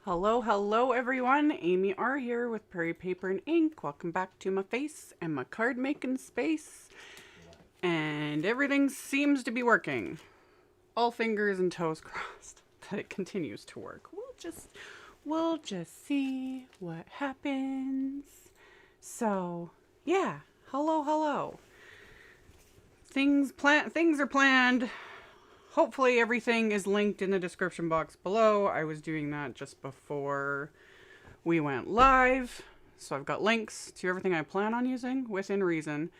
Hello, hello everyone. AmyR here with Prairie Paper and Ink. Welcome back to my face and my card making space. And everything seems to be working. All fingers and toes crossed that it continues to work. We'll just see what happens. So, yeah. Hello. Things are planned. Hopefully everything is linked in the description box below. I was doing that just before we went live. So I've got links to everything I plan on using within reason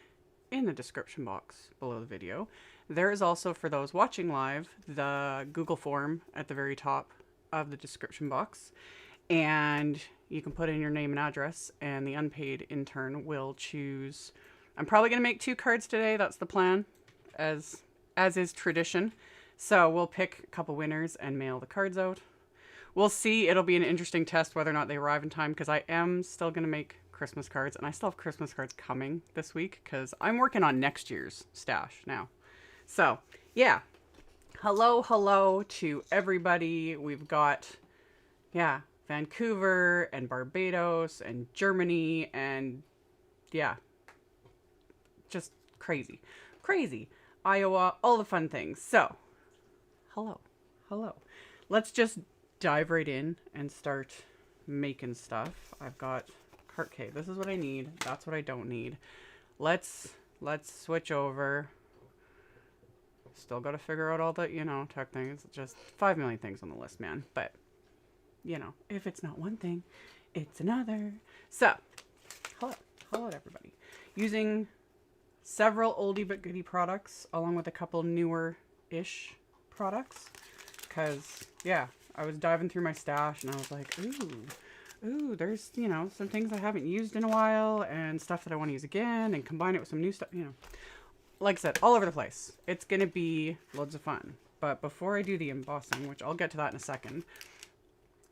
in the description box below the video. There is also, for those watching live, the Google form at the very top of the description box. And you can put in your name and address, and the unpaid intern will choose. I'm probably going to make 2 cards today. That's the plan, as is tradition. So we'll pick a couple winners and mail the cards out. We'll see. It'll be an interesting test whether or not they arrive in time, because I am still going to make Christmas cards, and I still have Christmas cards coming this week because I'm working on next year's stash now. So, yeah. Hello to everybody. We've got, Vancouver and Barbados and Germany and, just crazy. Iowa, all the fun things. So, hello. Let's just dive right in and start making stuff. I've got, okay, this is what I need. That's what I don't need. Let's switch over. Still got to figure out all the, tech things. Just 5 million things on the list, man. But, if it's not one thing, it's another. So, hello to everybody. Using several oldie but goodie products, along with a couple newer-ish products. Because, I was diving through my stash and I was like, ooh, there's, some things I haven't used in a while and stuff that I want to use again and combine it with some new stuff, Like I said, all over the place. It's going to be loads of fun. But before I do the embossing, which I'll get to that in a second,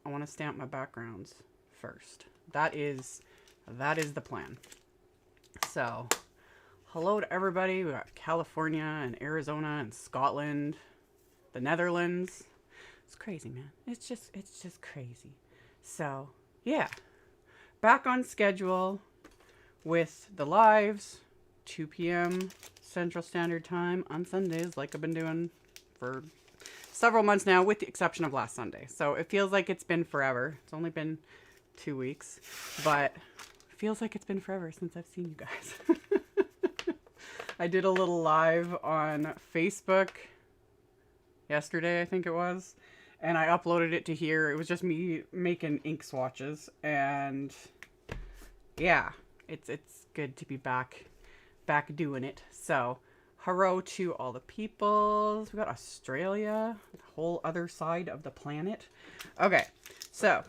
I want to stamp my backgrounds first. That is the plan. So, hello to everybody. We got California and Arizona and Scotland, the Netherlands. It's crazy, man. It's just crazy. So, yeah. Back on schedule with the lives, 2 p.m. Central Standard Time on Sundays, like I've been doing for several months now, with the exception of last Sunday. So it feels like it's been forever. It's only been 2 weeks, but it feels like it's been forever since I've seen you guys. I did a little live on Facebook yesterday, I think it was, and I uploaded it to here. It was just me making ink swatches, and yeah, it's good to be back doing it. So, hello to all the peoples. We got Australia, the whole other side of the planet. Okay, so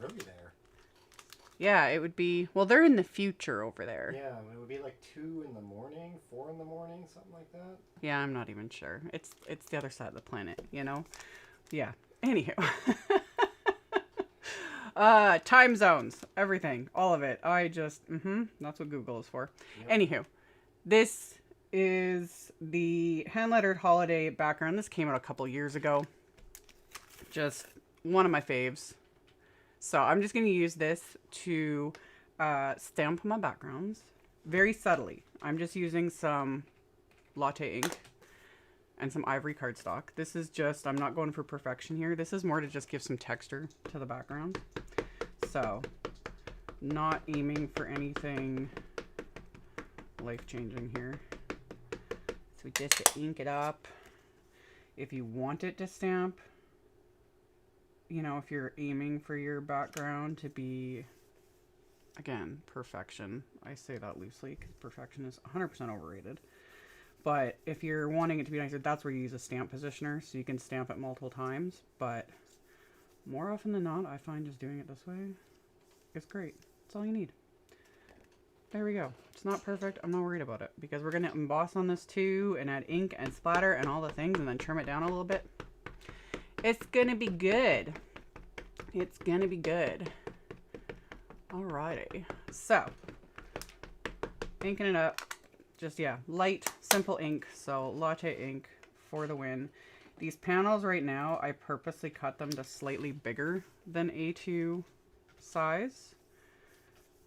yeah, it would be, well, they're in the future over there. Yeah, it would be like 2 in the morning, 4 in the morning, something like that. Yeah, I'm not even sure. It's the other side of the planet, Yeah. Anywho. Time zones, everything, all of it. I just, that's what Google is for. Yep. Anywho, this is the hand-lettered holiday background. This came out a couple years ago. Just one of my faves. So I'm just going to use this to stamp my backgrounds very subtly. I'm just using some latte ink and some ivory cardstock. This is just, I'm not going for perfection here. This is more to just give some texture to the background. So, not aiming for anything life-changing here. So just to ink it up. If you want it to stamp, if you're aiming for your background to be, again, perfection. I say that loosely because perfection is 100% overrated. But if you're wanting it to be nicer, that's where you use a stamp positioner, so you can stamp it multiple times. But more often than not, I find just doing it this way is great. That's all you need. There we go. It's not perfect. I'm not worried about it, because we're going to emboss on this too and add ink and splatter and all the things and then trim it down a little bit. It's going to be good. It's going to be good. Alrighty. So, inking it up. Just, light, simple ink. So, latte ink for the win. These panels right now, I purposely cut them to slightly bigger than A2 size,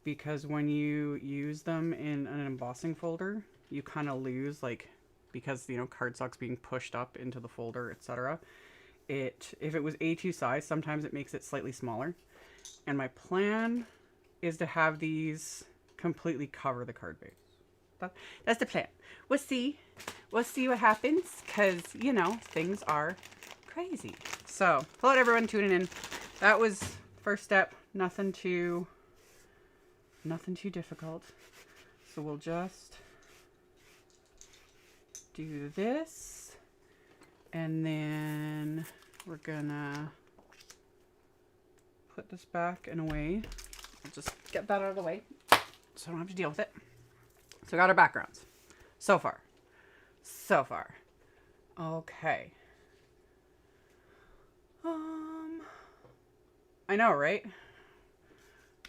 because when you use them in an embossing folder, you kind of lose, like, because, you know, cardstock's being pushed up into the folder, etc. If it was A2 size, sometimes it makes it slightly smaller. And my plan is to have these completely cover the card base. That's the plan. We'll see. We'll see what happens, because, you know, things are crazy. So, hello to everyone tuning in. That was first step. Nothing too difficult. So we'll just do this, and then we're gonna put this back in a way. I'll just get that out of the way so I don't have to deal with it. So we got our backgrounds. So far. Okay. I know, right?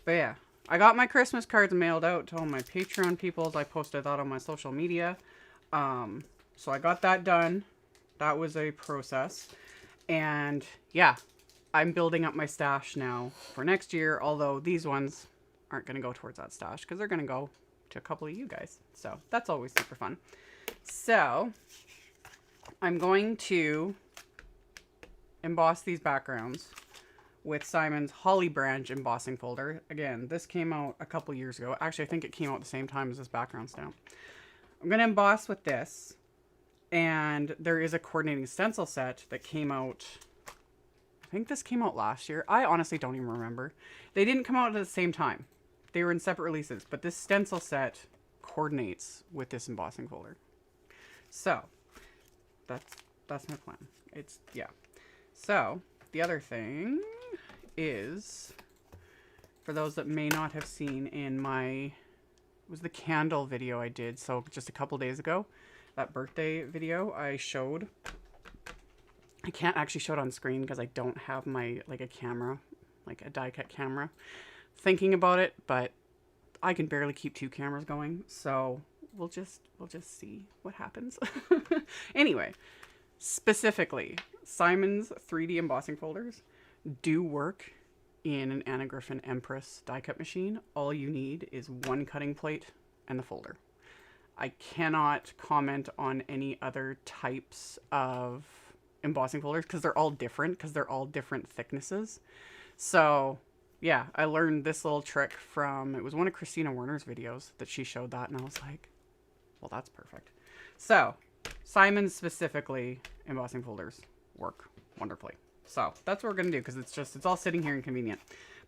But yeah, I got my Christmas cards mailed out to all my Patreon peoples. I posted that on my social media. So I got that done. That was a process. And yeah, I'm building up my stash now for next year, although these ones aren't going to go towards that stash because they're going to go to a couple of you guys. So that's always super fun. So I'm going to emboss these backgrounds with Simon's Holly Branch embossing folder. Again, this came out a couple years ago. Actually, I think it came out at the same time as this background stamp. I'm going to emboss with this. And there is a coordinating stencil set that came out, I think this came out last year. I honestly don't even remember. They didn't come out at the same time. They were in separate releases, but this stencil set coordinates with this embossing folder. So that's my plan. Yeah. So the other thing is, for those that may not have seen in it was the candle video I did. So just a couple days ago, that birthday video I showed. I can't actually show it on screen because I don't have a camera, like a die cut camera. Thinking about it, but I can barely keep 2 cameras going, so we'll just see what happens. Anyway, specifically, Simon's 3D embossing folders do work in an Anna Griffin EMPRESS die cut machine. All you need is 1 cutting plate and the folder. I cannot comment on any other types of embossing folders because they're all different, thicknesses. So yeah, I learned this little trick from, it was one of Christina Werner's videos that she showed that, and I was like, well, that's perfect. So Simon's specifically embossing folders work wonderfully. So that's what we're going to do, because it's all sitting here inconvenient.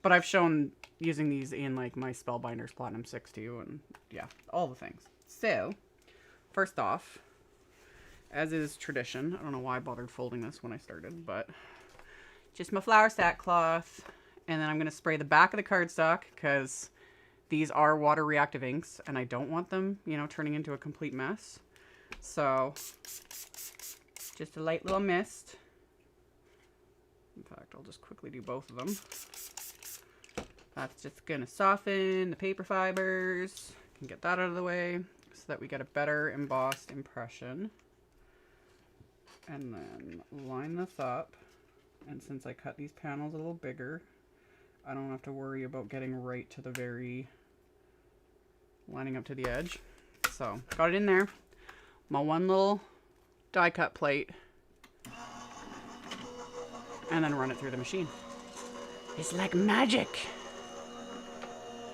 But I've shown using these in like my Spellbinders Platinum 6 too, and yeah, all the things. So first off, as is tradition, I don't know why I bothered folding this when I started, but just my flour sack cloth. And then I'm going to spray the back of the cardstock because these are water reactive inks and I don't want them, you know, turning into a complete mess. So just a light little mist. In fact, I'll just quickly do both of them. That's just going to soften the paper fibers. Can get that out of the way so that we get a better embossed impression. And then line this up. And since I cut these panels a little bigger, I don't have to worry about getting right to the lining up to the edge. So got it in there. My 1 little die cut plate. And then run it through the machine. It's like magic.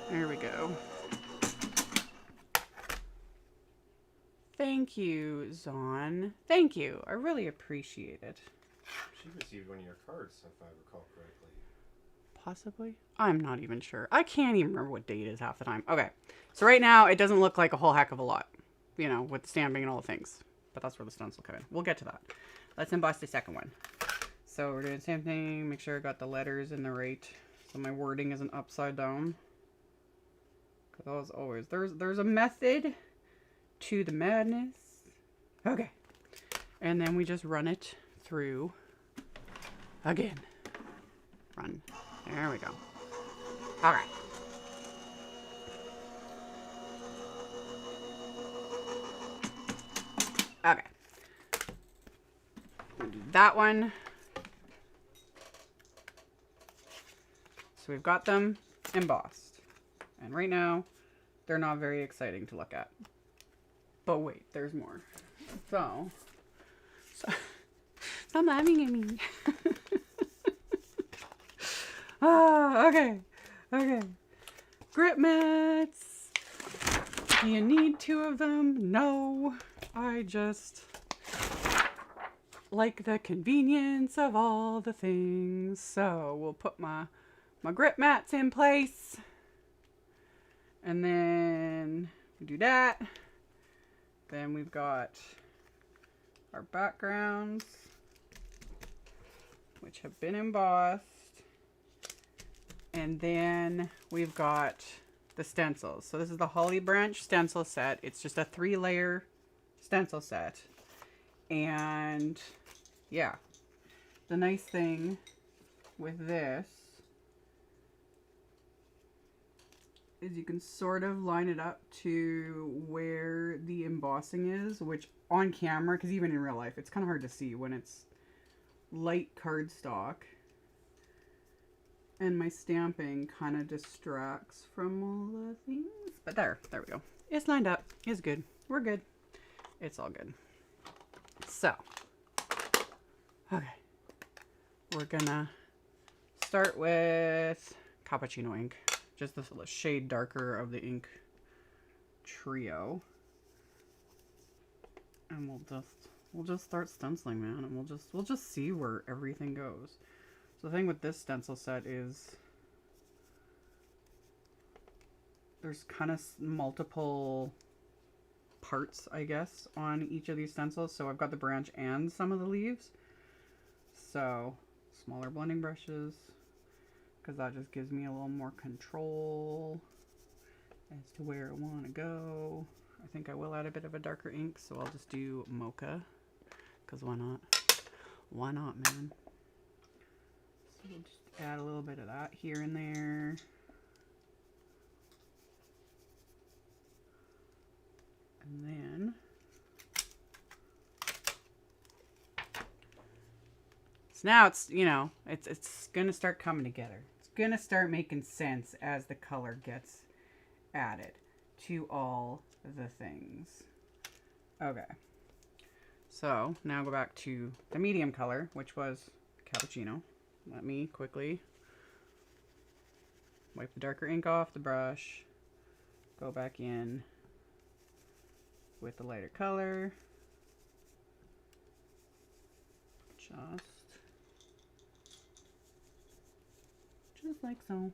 There we go. Thank you, Zon. Thank you. I really appreciate it. She received one of your cards, if I recall correctly. Possibly. I'm not even sure. I can't even remember what date it is half the time. Okay. So right now, it doesn't look like a whole heck of a lot, you know, with the stamping and all the things. But that's where the stencil come in. We'll get to that. Let's emboss the second one. So we're doing the same thing. Make sure I got the letters in the right, so my wording isn't upside down. Because as always, there's a method to the madness. Okay. And then we just run it through again. Run. There we go. All right. Okay. do that one. So we've got them embossed. And right now, they're not very exciting to look at. But wait, there's more. So stop laughing at me. Okay. Grip mats. Do you need 2 of them? No. I just like the convenience of all the things. So we'll put my grip mats in place. And then we do that. Then we've got our backgrounds, which have been embossed. And then we've got the stencils. So this is the Holly Branch stencil set. It's just a 3-layer stencil set. And yeah, the nice thing with this is you can sort of line it up to where the embossing is, which on camera, because even in real life, it's kind of hard to see when it's light cardstock. And my stamping kind of distracts from all the things. But there we go. It's lined up. It's good. We're good. It's all good. So, okay. We're gonna start with cappuccino ink. Just this shade darker of the ink trio. And we'll just start stenciling, man. And we'll just see where everything goes. So the thing with this stencil set is there's kind of multiple parts, I guess, on each of these stencils. So I've got the branch and some of the leaves. So smaller blending brushes, because that just gives me a little more control as to where I want to go. I think I will add a bit of a darker ink, so I'll just do mocha, because why not? Why not, man? So we'll just add a little bit of that here and there. And then so now it's, you know, it's gonna start coming together. It's gonna start making sense as the color gets added to all the things. Okay. So now go back to the medium color, which was cappuccino. Let me quickly wipe the darker ink off the brush. Go back in with the lighter color. Just like so.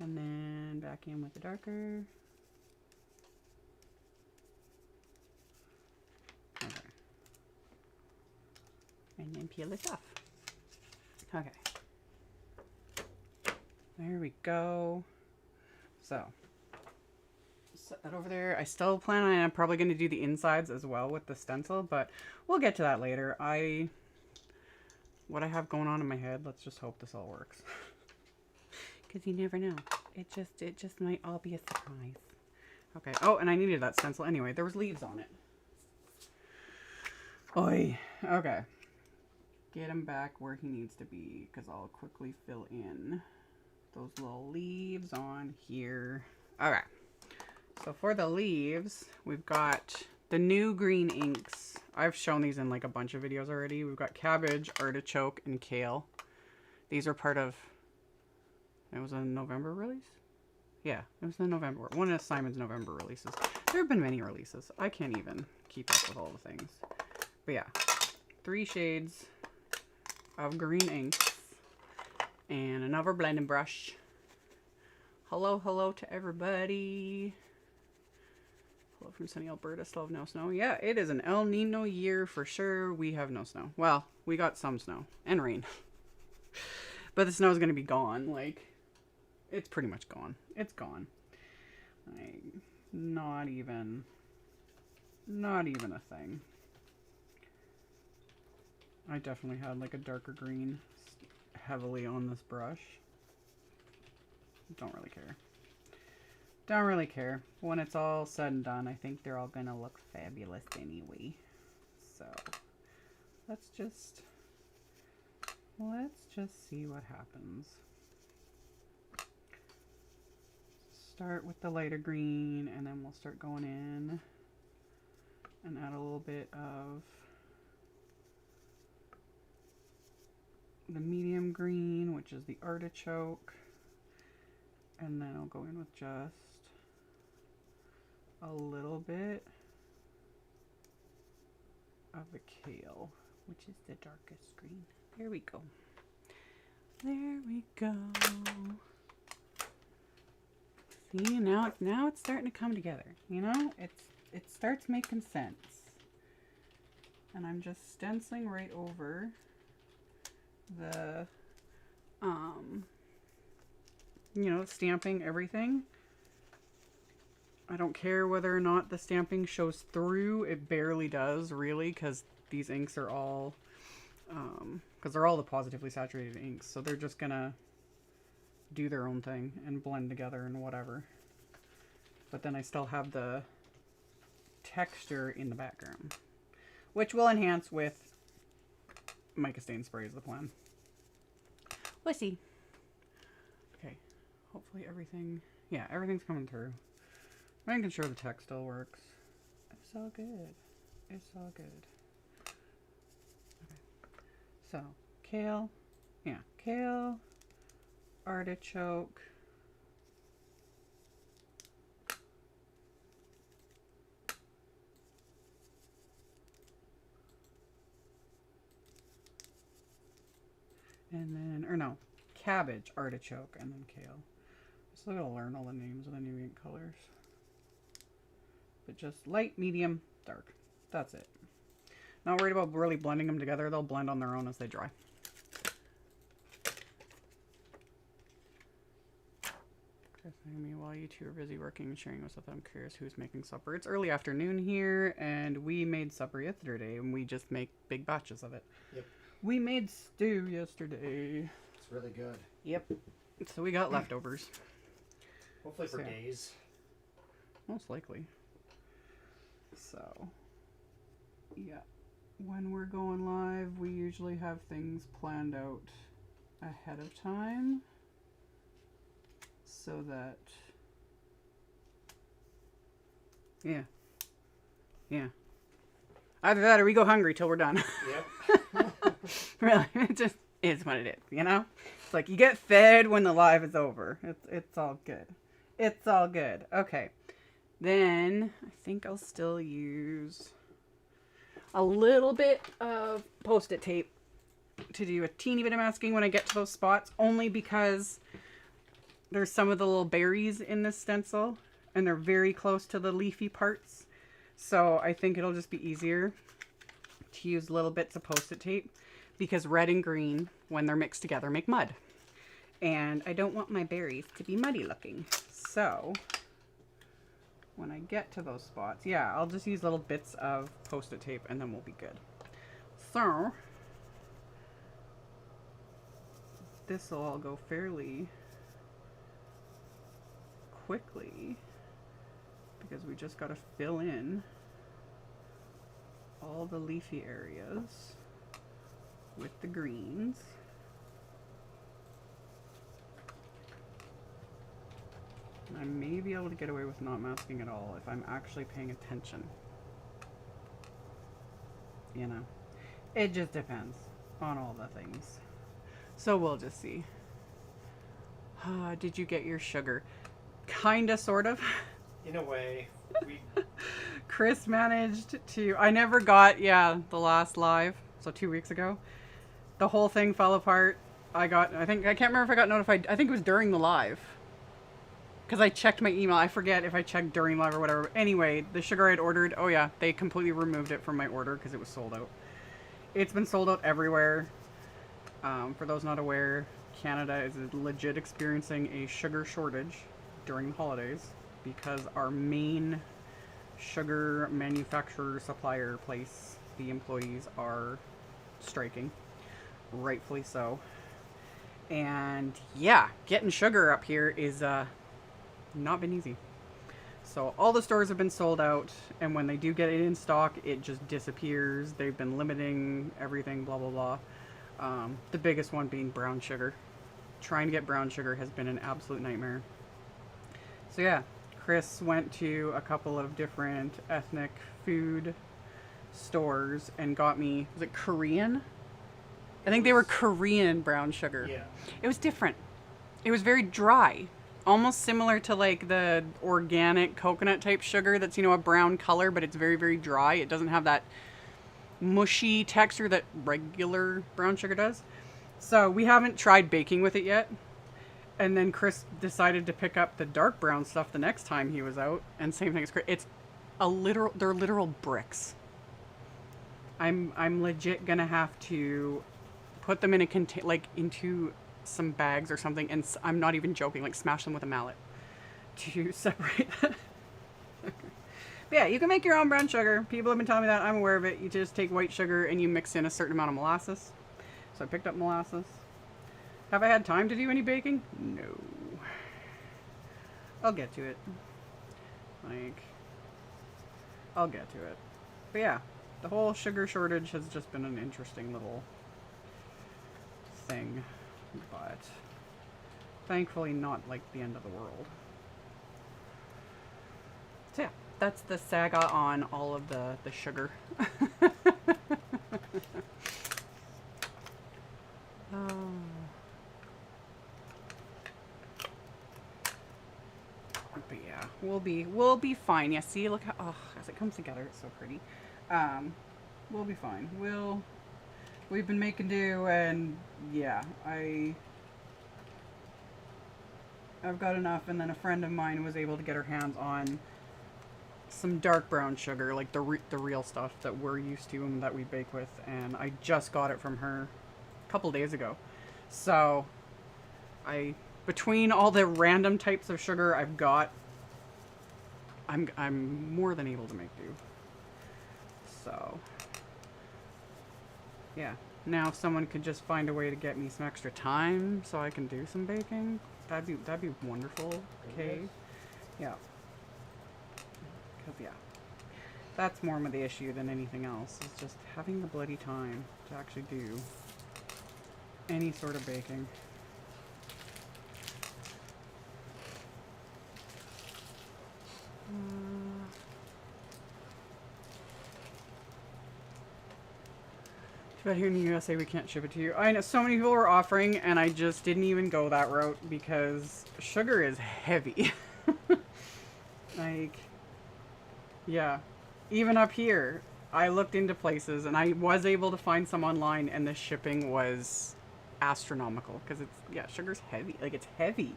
And then back in with the darker. Okay. And then peel this off. Okay. There we go. So, set that over there. I still plan on, I'm probably going to do the insides as well with the stencil, but we'll get to that later. What I have going on in my head, let's just hope this all works. Because you never know. It just might all be a surprise. Okay. Oh, and I needed that stencil anyway. There was leaves on it. Oi. Okay. Get him back where he needs to be, because I'll quickly fill in those little leaves on here. Alright. So for the leaves, we've got the new green inks. I've shown these in like a bunch of videos already. We've got cabbage, artichoke, and kale. These are part of, it was a November release? Yeah, it was the November, one of Simon's November releases. There have been many releases. I can't even keep up with all the things. But yeah, 3 shades of green inks and another blending brush. Hello to everybody. Hello from sunny Alberta. Still have no snow. Yeah, it is an El Nino year for sure. We have no snow. Well, we got some snow and rain. But the snow is going to be gone. Like, it's pretty much gone. It's gone. Like, not even a thing. I definitely had like a darker green heavily on this brush. Don't really care. Don't really care. When it's all said and done, I think they're all gonna look fabulous anyway. So let's just see what happens. Start with the lighter green, and then we'll start going in and add a little bit of the medium green, which is the artichoke, and then I'll go in with just a little bit of the kale, which is the darkest green. There we go. There we go. See, now it's starting to come together. You know, it starts making sense. And I'm just stenciling right over the, you know, stamping everything. I don't care whether or not the stamping shows through. It barely does, really, because these inks are all, because they're all the positively saturated inks. So they're just gonna do their own thing and blend together and whatever. But then I still have the texture in the background, which will enhance with mica stain spray is the plan. We'll see. Okay, hopefully everything, yeah, everything's coming through. I'm making sure the text still works. It's all good. It's all good. Okay. So, kale, yeah, kale, artichoke, and then, or no, cabbage, artichoke, and then kale. Still gotta learn all the names of the new ink colors. But just light, medium, dark. That's it. Not worried about really blending them together. They'll blend on their own as they dry. Amy, while you two are busy working and sharing with us, I'm curious who's making supper. It's early afternoon here, and we made supper yesterday, and we just make big batches of it. Yep. We made stew yesterday. It's really good. Yep. So we got leftovers. Hopefully for days. Most likely. So, yeah. When we're going live, we usually have things planned out ahead of time. So that, yeah. Either that or we go hungry till we're done. Yep. Really, it just is what it is, you know? It's like you get fed when the live is over. It's all good. It's all good. Okay. Then I think I'll still use a little bit of Post-it tape to do a teeny bit of masking when I get to those spots, only because there's some of the little berries in this stencil, and they're very close to the leafy parts. So I think it'll just be easier to use little bits of Post-it tape, because red and green, when they're mixed together, make mud. And I don't want my berries to be muddy looking. So when I get to those spots, yeah, I'll just use little bits of Post-it tape and then we'll be good. So this will all go fairly quickly because we just got to fill in all the leafy areas with the greens. I may be able to get away with not masking at all if I'm actually paying attention. You know, it just depends on all the things. So we'll just see. Did you get your sugar? Kinda, sort of. In a way, Chris managed to, I never got, the last live, so 2 weeks ago. The whole thing fell apart. I can't remember if I got notified, I think it was during the live. Because I checked my email. I forget if I checked during live or whatever. Anyway, the sugar I had ordered, oh yeah, they completely removed it from my order because it was sold out. It's been sold out everywhere. For those not aware, Canada is legit experiencing a sugar shortage during the holidays because our main sugar manufacturer supplier place, the employees are striking. Rightfully so. And yeah, getting sugar up here is not been easy. So all the stores have been sold out, and when they do get it in stock, it just disappears. They've been limiting everything, blah, blah, blah. The biggest one being brown sugar. Trying to get brown sugar has been an absolute nightmare. So yeah, Chris went to a couple of different ethnic food stores and got me, was it Korean? I think they were Korean brown sugar. Yeah. It was different. It was very dry. Almost similar to like the organic coconut type sugar that's, you know, a brown color, but it's very, very dry. It doesn't have that mushy texture that regular brown sugar does. So we haven't tried baking with it yet. And then Chris decided to pick up the dark brown stuff the next time he was out. And same thing as Chris. It's they're literal bricks. I'm legit gonna have to put them in a into some bags or something, and I'm not even joking, like smash them with a mallet to separate that. But yeah, you can make your own brown sugar. People have been telling me that. I'm aware of it. You just take white sugar and you mix in a certain amount of molasses. So I picked up molasses. Have I had time to do any baking? No. I'll get to it. I'll get to it. But yeah, the whole sugar shortage has just been an interesting little thing. But thankfully not like the end of the world. So yeah, that's the saga on all of the sugar. But yeah, we'll be fine. Yeah, see, look how, as it comes together, it's so pretty. We'll be fine. We've been making do, and yeah, I've got enough, and then a friend of mine was able to get her hands on some dark brown sugar, like the real stuff that we're used to and that we bake with, and I just got it from her a couple days ago. So between all the random types of sugar I've got, I'm more than able to make do. So yeah, now if someone could just find a way to get me some extra time so I can do some baking, that'd be wonderful. Okay. Yeah. Cause yeah, that's more of the issue than anything else, is just having the bloody time to actually do any sort of baking. Too bad here in the USA we can't ship it to you. I know so many people were offering, and I just didn't even go that route because sugar is heavy. Like, yeah, even up here, I looked into places and I was able to find some online, and the shipping was astronomical because it's, yeah, sugar's heavy. Like, it's heavy.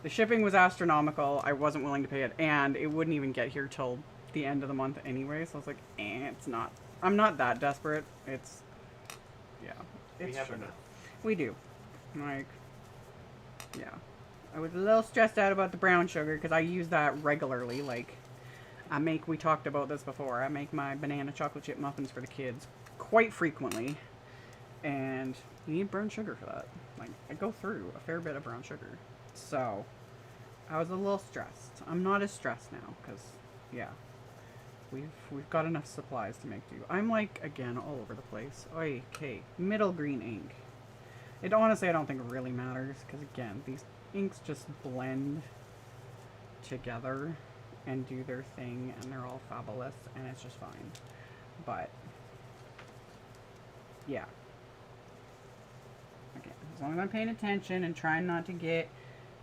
The shipping was astronomical. I wasn't willing to pay it, and it wouldn't even get here till the end of the month anyway. So I was like, it's not. I'm not that desperate. It's, yeah, it's sugar. We do. Like, yeah. I was a little stressed out about the brown sugar because I use that regularly. Like, we talked about this before. I make my banana chocolate chip muffins for the kids quite frequently, and you need brown sugar for that. Like, I go through a fair bit of brown sugar. So, I was a little stressed. I'm not as stressed now because, yeah, we've got enough supplies to make do. I'm like, again, all over the place. Okay, middle green ink. It honestly, I don't think it really matters because, again, these inks just blend together and do their thing, and they're all fabulous, and it's just fine. But yeah, again, as long as I'm paying attention and trying not to get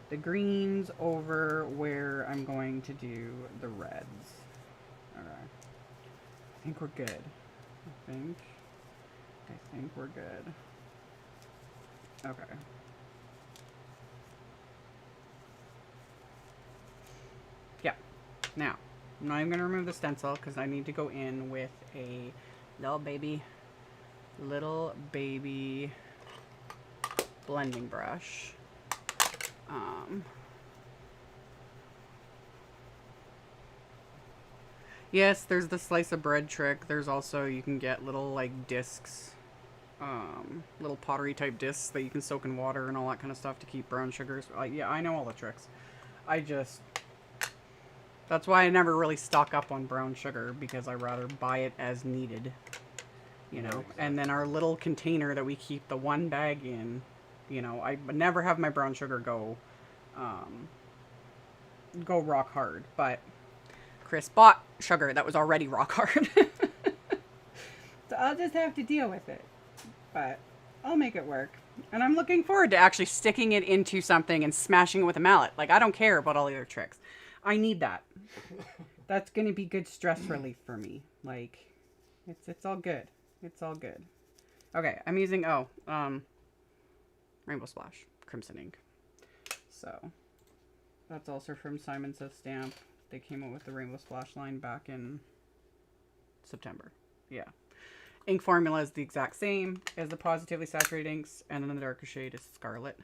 the greens over where I'm going to do the reds. Alright, I think we're good. I think we're good. Okay. Yeah. Now, I'm not even going to remove the stencil because I need to go in with a little baby blending brush. Yes, there's the slice of bread trick. There's also, you can get little like discs, little pottery type discs that you can soak in water and all that kind of stuff to keep brown sugars. Yeah, I know all the tricks. I just, That's why I never really stock up on brown sugar, because I rather buy it as needed, you know. Exactly. And then our little container that we keep the one bag in, you know, I never have my brown sugar go rock hard. But Chris bought sugar that was already rock hard. So I'll just have to deal with it. But I'll make it work. And I'm looking forward to actually sticking it into something and smashing it with a mallet. Like, I don't care about all the other tricks. I need that. That's going to be good stress relief for me. Like, it's all good. It's all good. Okay, I'm using, Rainbow Splash Crimson ink. So, that's also from Simon Says Stamp. They came out with the Rainbow Splash line back in September. Yeah. Ink formula is the exact same as the Positively Saturated inks, and then the darker shade is Scarlet.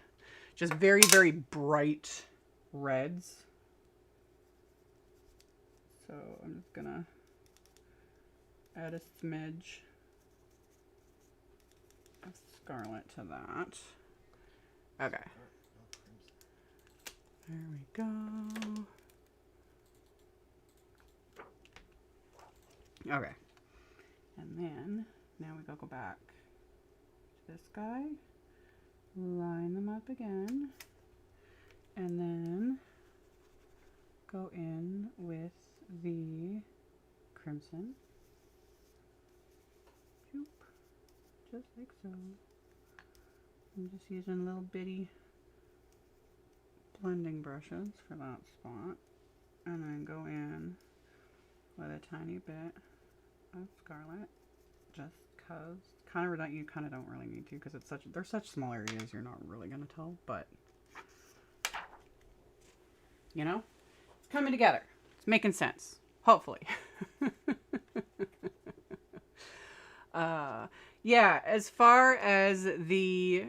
Just very, very bright reds. So I'm just gonna add a smidge of Scarlet to that. Okay. There we go. Okay. And then, now we go back to this guy, line them up again, and then go in with the crimson. Choop. Just like so. I'm just using little bitty blending brushes for that spot, and then go in with a tiny bit of Scarlet, just cause you kind of don't really need to, because it's they're such small areas, you're not really gonna tell, but you know, it's coming together, it's making sense, hopefully. Yeah, as far as the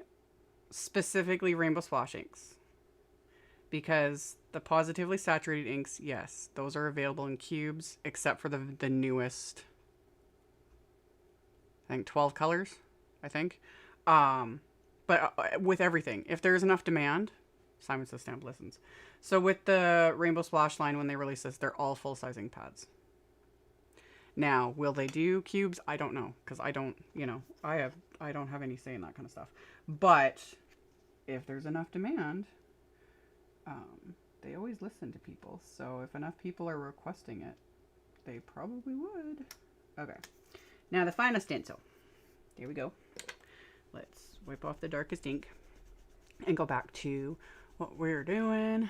specifically Rainbow Splash inks, because the Positively Saturated inks, yes, those are available in cubes, except for the newest, I think 12 colors, I think. But with everything, if there's enough demand, Simon Says Stamp listens. So with the Rainbow Splash line, when they release this, they're all full-size ink pads. Now, will they do cubes? I don't know, because I don't, you know, I don't have any say in that kind of stuff. But if there's enough demand, they always listen to people. So if enough people are requesting it, they probably would. Okay. Now the final stencil. Here we go. Let's wipe off the darkest ink and go back to what we're doing.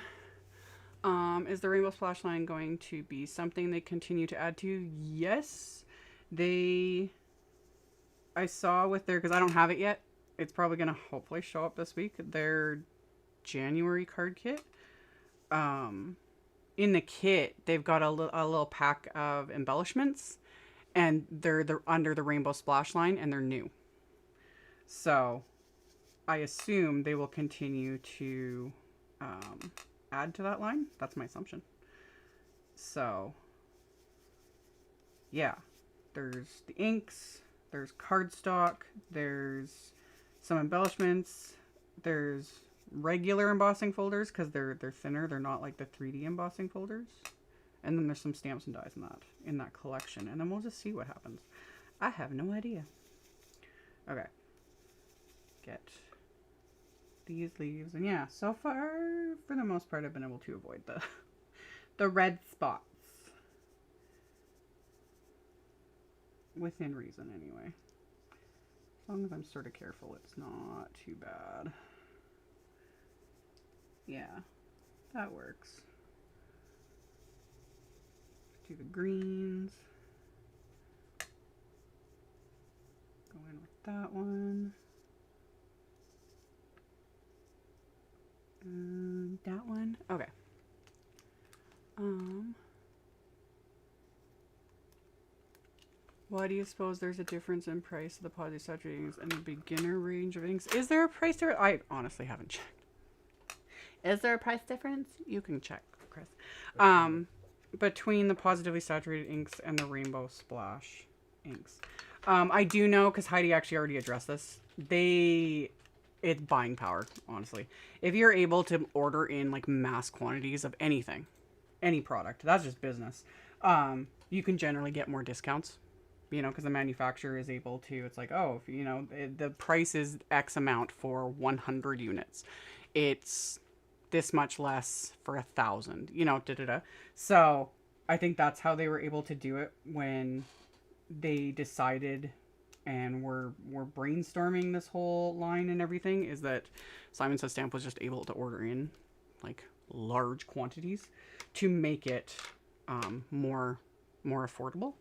Is the Rainbow Splash line going to be something they continue to add to? Yes. I saw with their, because I don't have it yet, it's probably going to hopefully show up this week, their January card kit. In the kit, they've got a little pack of embellishments, and they're under the Rainbow Splash line, and they're new. So I assume they will continue to add to that line. That's my assumption. So yeah, there's the inks, there's cardstock, there's some embellishments, there's regular embossing folders, because they're thinner, they're not like the 3D embossing folders, and then there's some stamps and dies in that collection, and then we'll just see what happens. I have no idea. Okay, get these leaves, and yeah, so far for the most part I've been able to avoid the red spots within reason anyway. As long as I'm sort of careful, it's not too bad. Yeah, that works. Do the greens. Go in with that one. And that one. Okay. Why do you suppose there's a difference in price of the Positively Saturated inks and the beginner range of inks? Is there a price difference? I honestly haven't checked. Is there a price difference? You can check, Chris. Between the Positively Saturated inks and the Rainbow Splash inks. I do know, because Heidi actually already addressed this, it's buying power, honestly. If you're able to order in like mass quantities of anything, any product. That's just business. You can generally get more discounts, you know, because the manufacturer is able to, it's like, oh, if, you know, the price is X amount for 100 units. It's this much less for 1,000, you know, da-da-da. So I think that's how they were able to do it when they decided and were brainstorming this whole line and everything, is that Simon Says Stamp was just able to order in like large quantities to make it more affordable.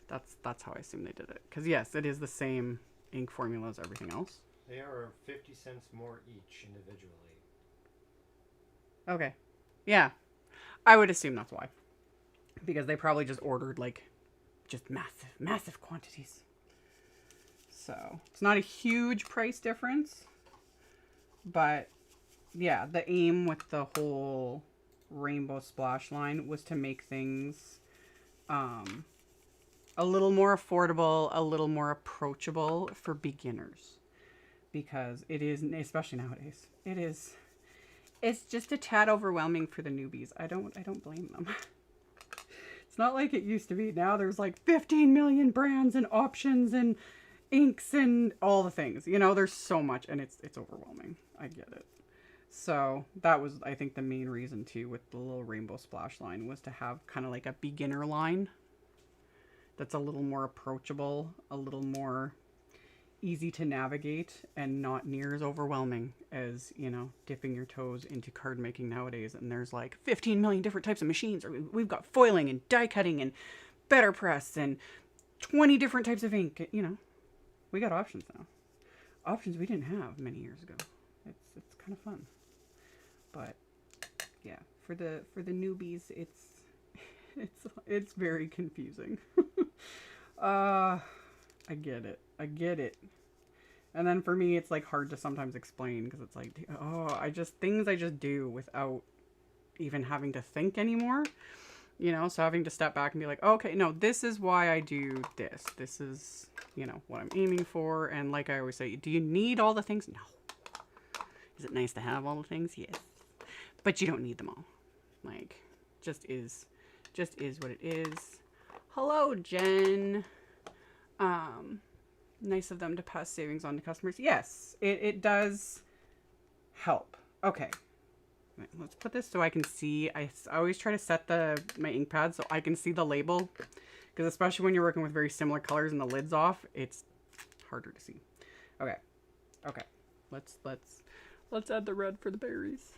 That's how I assume they did it. Because yes, it is the same ink formula as everything else. They are 50 cents more each individually. Okay. Yeah. I would assume that's why. Because they probably just ordered like just massive quantities. So it's not a huge price difference. But yeah, the aim with the whole rainbow splash line was to make things a little more affordable, a little more approachable for beginners. Because it is, especially nowadays, it's just a tad overwhelming for the newbies. I don't blame them. It's not like it used to be. Now there's like 15 million brands and options and inks and all the things. You know, there's so much, and it's overwhelming. I get it. So that was, I think, the main reason too with the little rainbow splash line, was to have kind of like a beginner line that's a little more approachable, a little more easy to navigate, and not near as overwhelming as, you know, dipping your toes into card making nowadays. And there's like 15 million different types of machines. Or we've got foiling and die cutting and better press and 20 different types of ink. You know, we got options now. Options we didn't have many years ago. It's kind of fun. But yeah, for the newbies, it's very confusing. I get it. And then for me, it's like hard to sometimes explain, because it's like, things I just do without even having to think anymore, you know? So having to step back and be like, okay, no, this is why I do this. This is, you know, what I'm aiming for. And like I always say, do you need all the things? No. Is it nice to have all the things? Yes. But you don't need them all. Like, just is what it is. Hello, Jen. Nice of them to pass savings on to customers. Yes, it does help. Okay. Let's put this so I can see. I always try to set my ink pad so I can see the label. Because especially when you're working with very similar colors and the lid's off, it's harder to see. Okay. Okay. Let's add the red for the berries.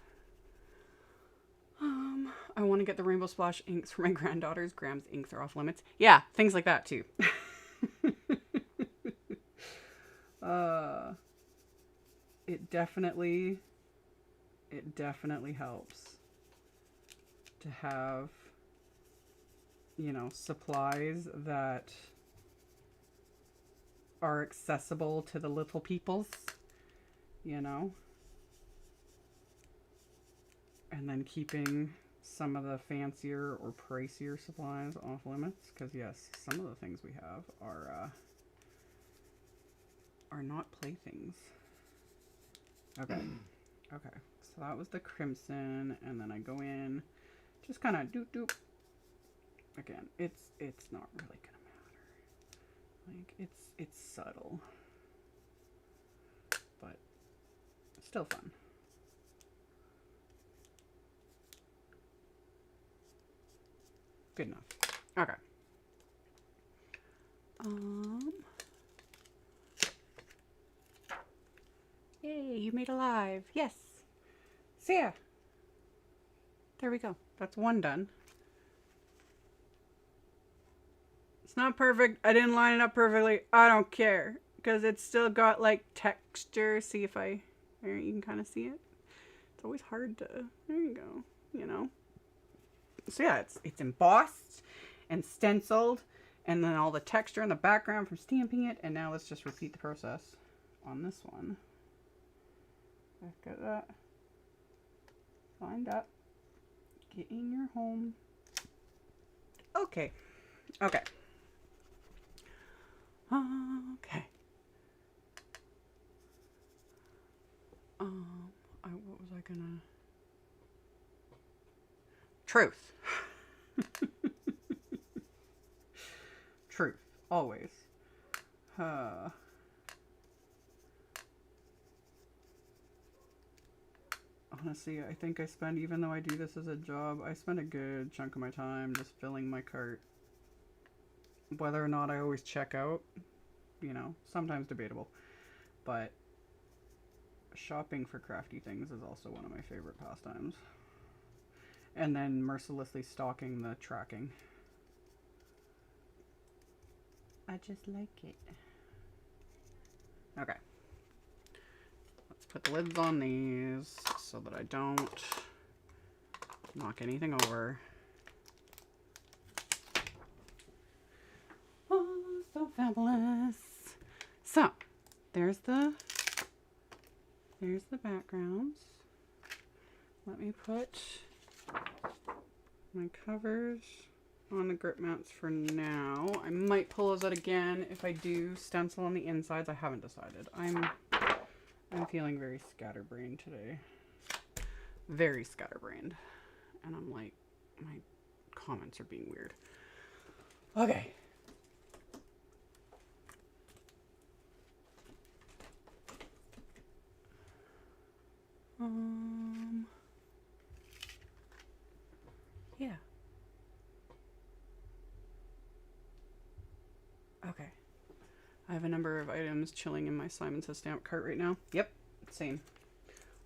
I want to get the Rainbow Splash inks for my granddaughters. Graham's inks are off limits. Yeah, things like that too. It definitely helps to have, you know, supplies that are accessible to the little peoples, you know, and then keeping some of the fancier or pricier supplies off limits, because yes, some of the things we have are not playthings. Okay. Okay, so that was the crimson, and then I go in, just kind of doop doop. Again, it's not really gonna matter. Like, it's subtle, but it's still fun. Good enough. Okay. Yay, you made a live. Yes. See ya. There we go. That's one done. It's not perfect. I didn't line it up perfectly. I don't care, because it's still got like texture. See if there, you can kind of see it. It's always hard to, there you go, you know. So yeah, it's embossed and stenciled, and then all the texture in the background from stamping it. And now let's just repeat the process on this one. Look at that. Lined up. Get in your home. Okay. Okay. Okay. What was I gonna... Truth. Truth. Always. Honestly, I think I spend, even though I do this as a job, I spend a good chunk of my time just filling my cart. Whether or not I always check out, you know, sometimes debatable. But shopping for crafty things is also one of my favorite pastimes. And then mercilessly stalking the tracking. I just like it. Okay. Let's put the lids on these so that I don't knock anything over. Oh, so fabulous. So, there's the backgrounds. Let me put my covers on the grip mats for now. I might pull those out again if I do stencil on the insides. I haven't decided. I'm feeling very scatterbrained today. Very scatterbrained. And I'm like, my comments are being weird. Okay. Yeah. Okay. I have a number of items chilling in my Simon Says stamp cart right now. Yep, same.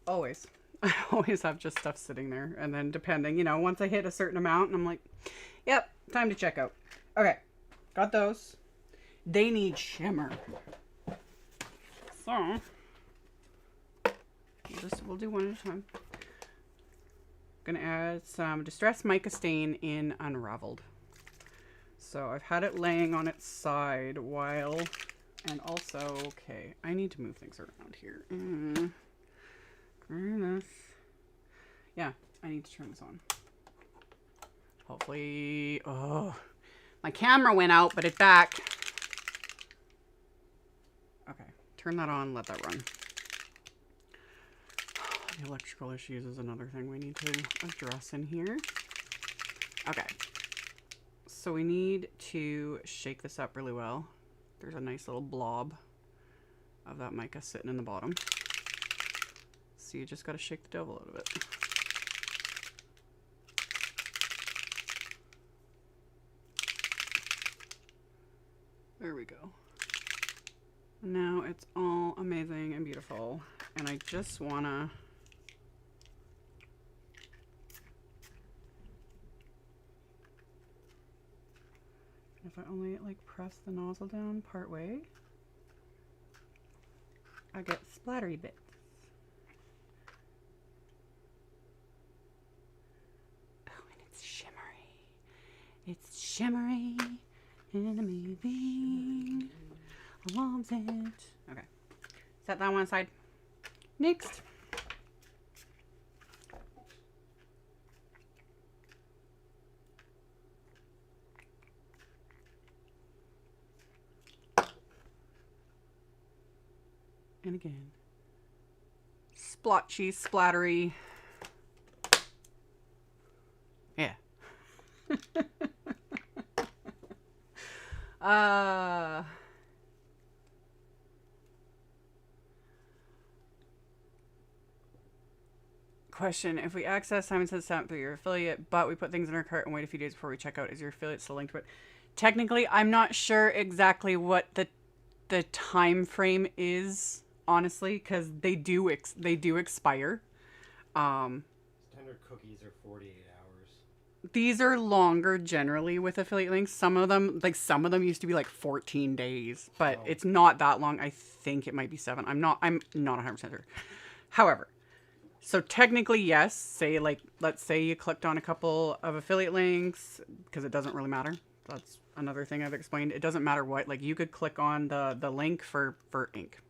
Always. I always have just stuff sitting there. And then depending, you know, once I hit a certain amount, and I'm like, yep, time to check out. Okay, got those. They need shimmer. So, we'll do one at a time. Gonna add some Distress Mica Stain in Unraveled. So I've had it laying on its side while, and also, okay, I need to move things around here. Goodness. Yeah, I need to turn this on. Hopefully, oh, my camera went out, but it's back. Okay, turn that on, let that run. The electrical issues is another thing we need to address in here. Okay. So we need to shake this up really well. There's a nice little blob of that mica sitting in the bottom. So you just got to shake the devil out of it. There we go. Now it's all amazing and beautiful. And I just want to... If I only like press the nozzle down part way, I get splattery bits. Oh, and it's shimmery. It's shimmery and amazing. I love it. Okay, set that one aside. Next. And again, splotchy, splattery. Yeah. Question, if we access Simon Says Stamp through your affiliate, but we put things in our cart and wait a few days before we check out, is your affiliate still linked to it? Technically, I'm not sure exactly what the time frame is. Honestly, because they do expire. Standard cookies are 48 hours. These are longer generally with affiliate links. Some of them used to be like 14 days, but it's not that long. I think it might be 7. I'm not 100% sure. However, so technically, yes, say like, let's say you clicked on a couple of affiliate links, because it doesn't really matter. That's another thing I've explained. It doesn't matter what, like you could click on the link for ink.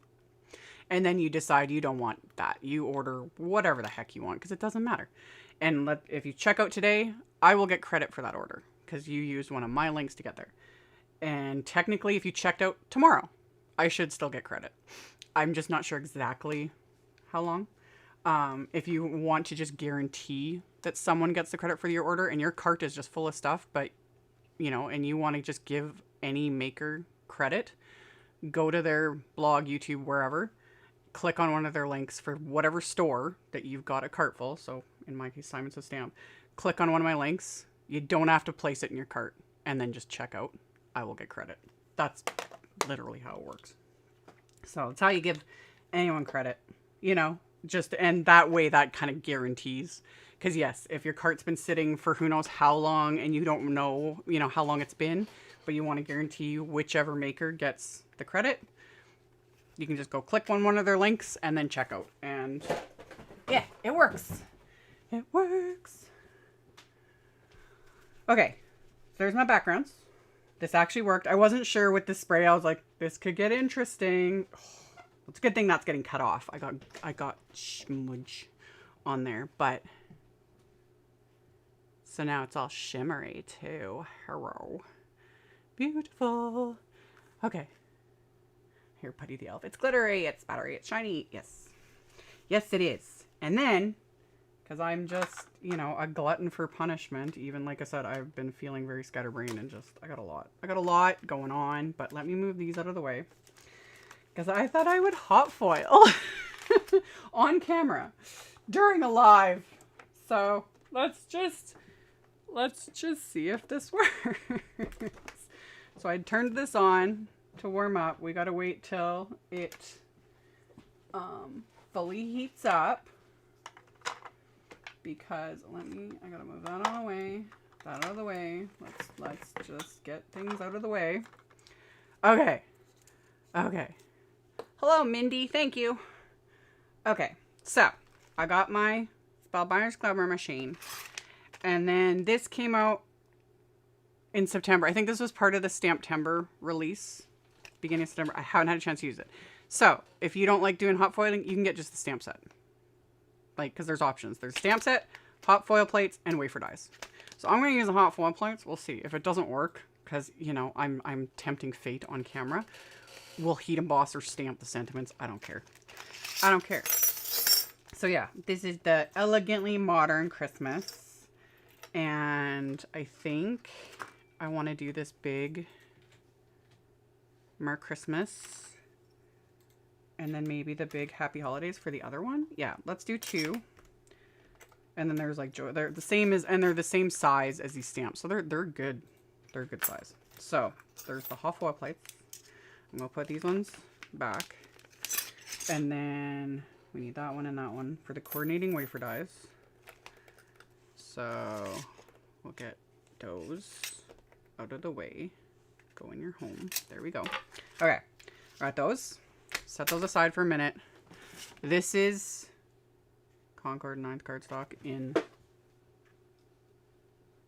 And then you decide you don't want that. You order whatever the heck you want because it doesn't matter. And if you check out today, I will get credit for that order because you used one of my links to get there. And technically, if you checked out tomorrow, I should still get credit. I'm just not sure exactly how long. If you want to just guarantee that someone gets the credit for your order and your cart is just full of stuff, but you know, and you want to just give any maker credit, go to their blog, YouTube, wherever, click on one of their links for whatever store that you've got a cart full. So in my case, Simon Says Stamp. Click on one of my links. You don't have to place it in your cart and then just check out. I will get credit. That's literally how it works. So it's how you give anyone credit, you know, just, and that way that kind of guarantees. Because yes, if your cart's been sitting for who knows how long and you don't know, you know, how long it's been, but you want to guarantee whichever maker gets the credit, you can just go click on one of their links and then check out. And yeah, it works. It works. Okay, so there's my backgrounds. This actually worked. I wasn't sure with the spray. I was like, this could get interesting. Oh, it's a good thing that's getting cut off. I got smudge on there, but so now it's all shimmery too. Hello. Beautiful. Okay. Here, Putty the Elf. It's glittery, it's spattery, it's shiny. Yes. Yes, it is. And then, because I'm just, you know, a glutton for punishment, even like I said, I've been feeling very scatterbrained and just, I got a lot going on, but let me move these out of the way. Because I thought I would hot foil on camera during a live. So let's just see if this works. So I turned this on to warm up. We gotta wait till it fully heats up, because I gotta move that out of the way, that out of the way. Let's just get things out of the way. Okay. Hello, Mindy. Thank you. Okay, so I got my Spellbinder's Glamour machine, and then this came out in September. I think this was part of the Stamptember release, beginning of September. I haven't had a chance to use it. So if you don't like doing hot foiling, you can get just the stamp set. Like, because there's options. There's stamp set, hot foil plates, and wafer dies. So I'm going to use the hot foil plates. We'll see. If it doesn't work, because, you know, I'm tempting fate on camera, we'll heat emboss or stamp the sentiments. I don't care. I don't care. So yeah, this is the Elegantly Modern Christmas. And I think I want to do this big Merry Christmas. And then maybe the big Happy Holidays for the other one. Yeah, let's do 2. And then there's like, they're the same as, and they're the same size as these stamps. So they're good. They're good size. So there's the hot foil plates. I'm going to put these ones back. And then we need that one and that one for the coordinating wafer dies. So we'll get those out of the way. Go in your home. There we go. Okay. Got those. Set those aside for a minute. This is Concord 9th cardstock in,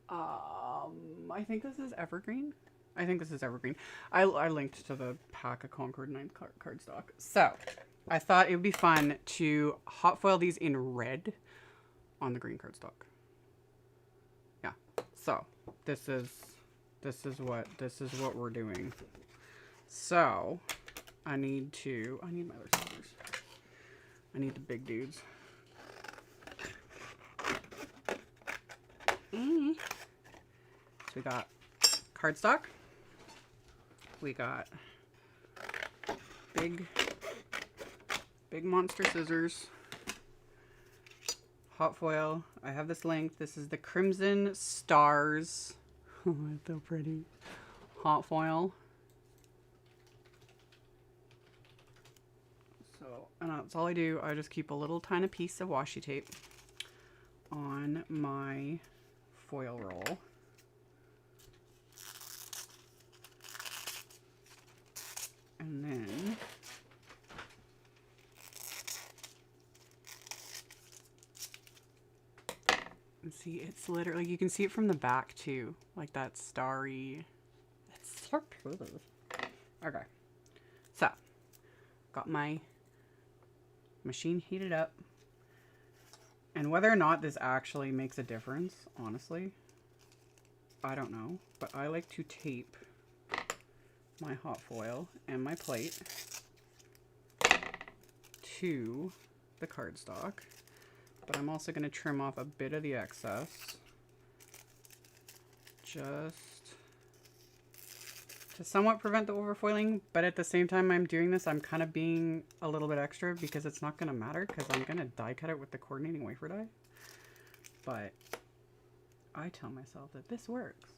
I think this is Evergreen. I think this is Evergreen. I linked to the pack of Concord 9th cardstock. So I thought it would be fun to hot foil these in red on the green cardstock. Yeah. So this is what we're doing. So I need my other scissors. I need the big dudes. So we got cardstock. We got big monster scissors. Hot foil. I have this length. This is the Crimson Stars. Oh, it's so pretty. Hot foil. So, and that's all I do. I just keep a little tiny piece of washi tape on my foil roll. And then see, it's literally, you can see it from the back too, like that starry. It's so pretty. Okay, so got my machine heated up, and whether or not this actually makes a difference, honestly, I don't know, but I like to tape my hot foil and my plate to the cardstock. but I'm also going to trim off a bit of the excess. Just to somewhat prevent the overfoiling, but at the same time I'm doing this, I'm kind of being a little bit extra because it's not going to matter because I'm going to die cut it with the coordinating wafer die. But I tell myself that this works.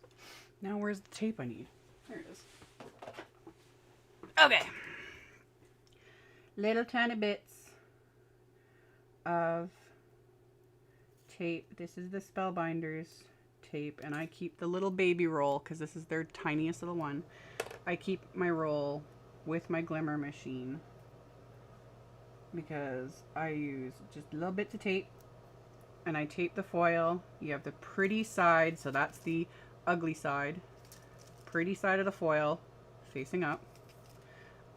Now where's the tape I need? There it is. Okay. Little tiny bits of tape. This is the Spellbinders tape, and I keep the little baby roll because this is their tiniest little one. I keep my roll with my glimmer machine because I use just little bits of tape, and I tape the foil. You have the pretty side, so that's the ugly side. Pretty side of the foil facing up.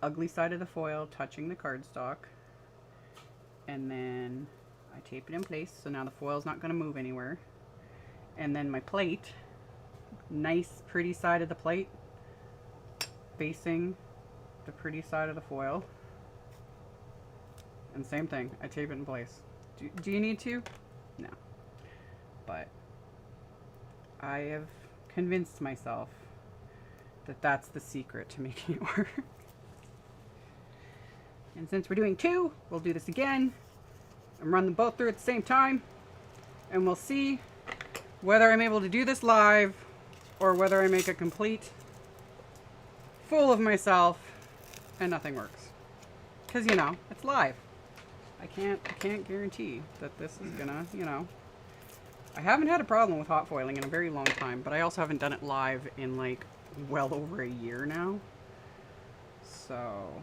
Ugly side of the foil touching the cardstock. And then I tape it in place, so now the foil's not going to move anywhere. And then my plate, nice pretty side of the plate facing the pretty side of the foil. And same thing, I tape it in place. Do you need to? No. But I have convinced myself that that's the secret to making it work. And since we're doing two, we'll do this again and run them both through at the same time. And we'll see whether I'm able to do this live or whether I make a complete fool of myself and nothing works. Because, you know, it's live. I can't guarantee that this is gonna, you know. I haven't had a problem with hot foiling in a very long time, but I also haven't done it live in like well over a year now. So,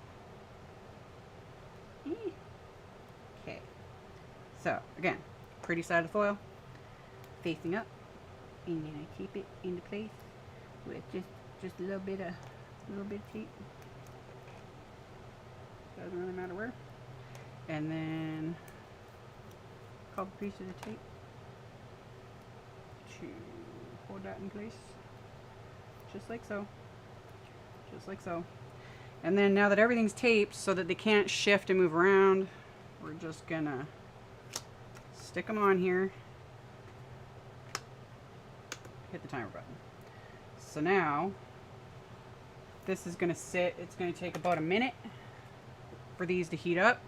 okay. So, again, pretty side of the foil facing up, and then I keep it into place with just a little bit of tape. Doesn't really matter where. And then a couple pieces of tape to hold that in place, just like so. Just like so. And then now that everything's taped so that they can't shift and move around, we're just gonna stick them on here. Hit the timer button. So now this is gonna sit. It's gonna take about a minute for these to heat up.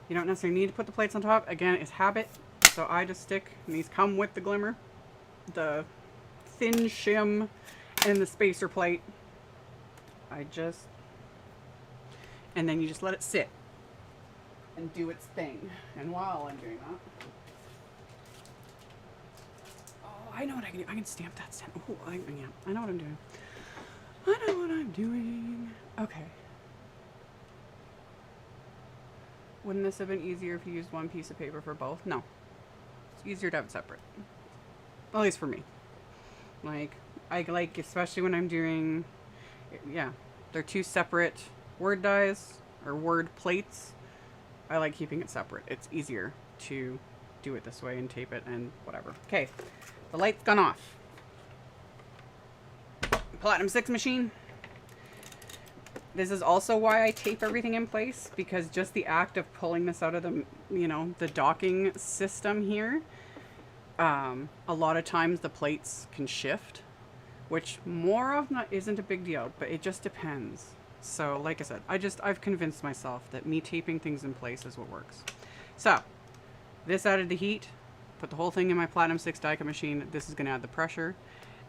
You don't necessarily need to put the plates on top. Again, it's habit. So I just stick, and these come with the glimmer, the thin shim, and the spacer plate. And then you just let it sit and do its thing. And while I'm doing that, oh, I know what I can do. I can stamp that stamp. Oh, yeah, I know what I'm doing. I know what I'm doing. Okay. Wouldn't this have been easier if you used one piece of paper for both? No. It's easier to have it separate. At least for me. Like, I like, especially when I'm doing, yeah, they're two separate word dies or word plates. I like keeping it separate. It's easier to do it this way and tape it and whatever. Okay, the light's gone off. Platinum 6 machine. This is also why I tape everything in place, because just the act of pulling this out of the, you know, the docking system here, a lot of times the plates can shift, which more often isn't a big deal, but it just depends. So like I said, I've convinced myself that me taping things in place is what works. So this added the heat, put the whole thing in my Platinum 6 die cut machine. This is gonna add the pressure.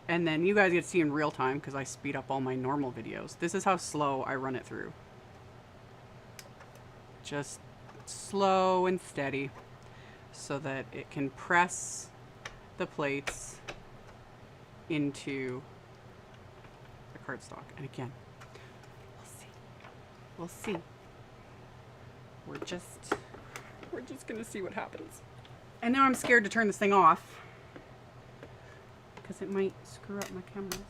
And then you guys get to see in real time, because I speed up all my normal videos. This is how slow I run it through. Just slow and steady so that it can press the plates into the cardstock. And again, we'll see. We're just gonna see what happens. And now I'm scared to turn this thing off, because it might screw up my cameras.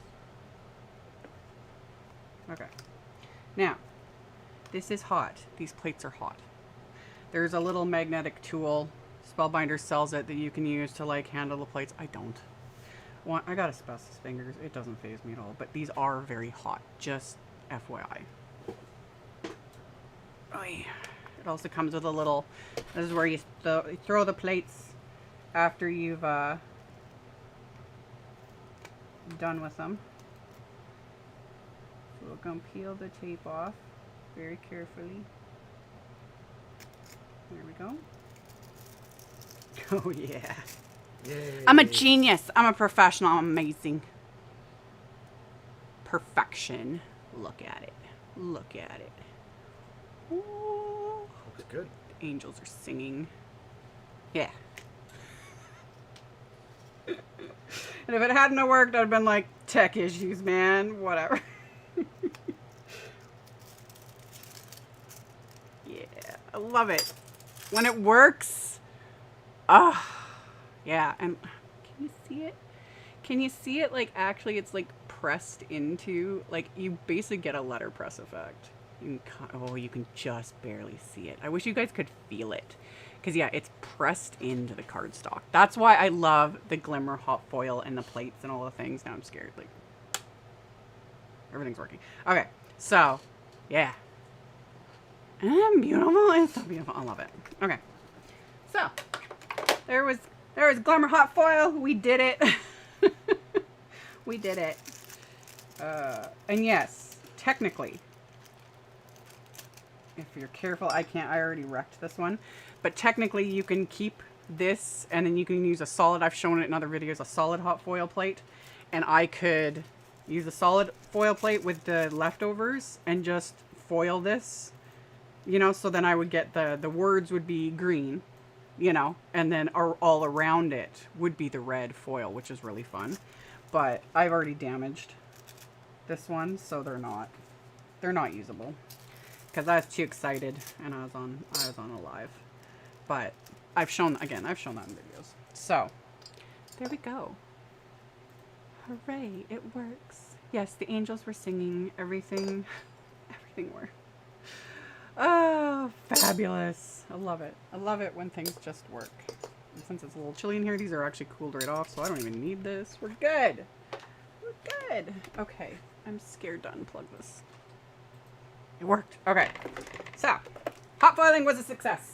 Okay. Now, this is hot. These plates are hot. There's a little magnetic tool, Spellbinder sells it, that you can use to like handle the plates. I don't. I got asbestos fingers. It doesn't faze me at all. But these are very hot. Just FYI. Oy. It also comes with a little, this is where you throw the plates after you've done with them. So we're going to peel the tape off very carefully. There we go. Oh yeah. Yay. I'm a genius. I'm a professional. I'm amazing. Perfection. Look at it. Look at it. Ooh. Looks good. The angels are singing. Yeah. And if it hadn't have worked, I'd have been like, tech issues, man. Whatever. Yeah. I love it. When it works. Ah. Yeah. And can you see it? Can you see it? Like, actually, it's like pressed into, like, you basically get a letterpress effect. You can, you can just barely see it. I wish you guys could feel it. Because, yeah, it's pressed into the cardstock. That's why I love the glimmer hot foil and the plates and all the things. Now I'm scared. Like, everything's working. Okay, so, yeah. And beautiful. It's so beautiful. I love it. Okay. So, there was glimmer hot foil. We did it. We did it. And yes, technically, if you're careful, I already wrecked this one, but technically you can keep this and then you can use a solid, I've shown it in other videos, a solid hot foil plate, and I could use a solid foil plate with the leftovers and just foil this, you know, so then I would get the words would be green, you know, and then all around it would be the red foil, which is really fun. But I've already damaged this one, so they're not usable because I was too excited and I was on a live. But I've shown that in videos. So there we go. Hooray, it works. Yes, the angels were singing, everything worked. Oh, fabulous. I love it. I love it when things just work. And since it's a little chilly in here, these are actually cooled right off, so I don't even need this. We're good. We're good. Okay, I'm scared to unplug this. It worked. Okay, so hot foiling was a success.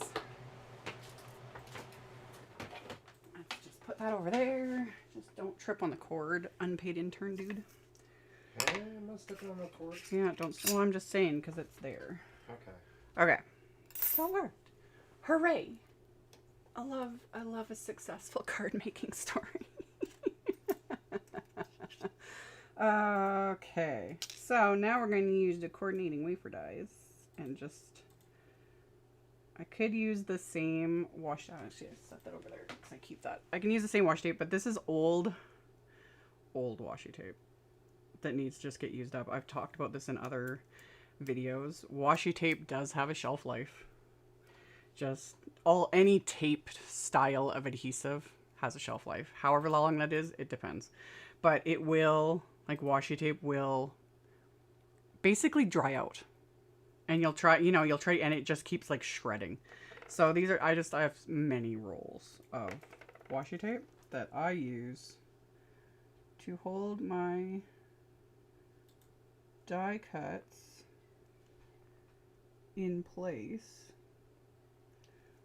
Let's just put that over there. Just don't trip on the cord, unpaid intern dude. Hey, I'm not stepping on the cord. Yeah, don't. Well, I'm just saying because it's there. Okay. Okay, so it worked. Hooray! I love a successful card making story. Okay, so now we're going to use the coordinating wafer dies and just, I could use the same washi, actually I set that over there because I keep that. I can use the same washi tape, but this is old washi tape that needs to just get used up. I've talked about this in other videos. Washi tape does have a shelf life. Just any taped style of adhesive has a shelf life. However long that is, it depends. But it will, like washi tape will basically dry out. And you'll try, and it just keeps like shredding. So these are, I have many rolls of washi tape that I use to hold my die cuts in place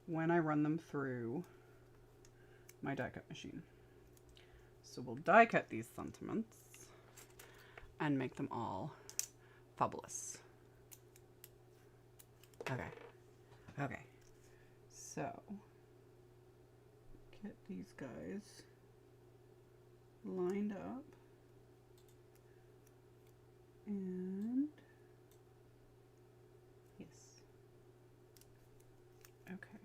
when I run them through my die cut machine. So we'll die cut these sentiments and make them all fabulous. Okay. So get these guys lined up and yes. Okay.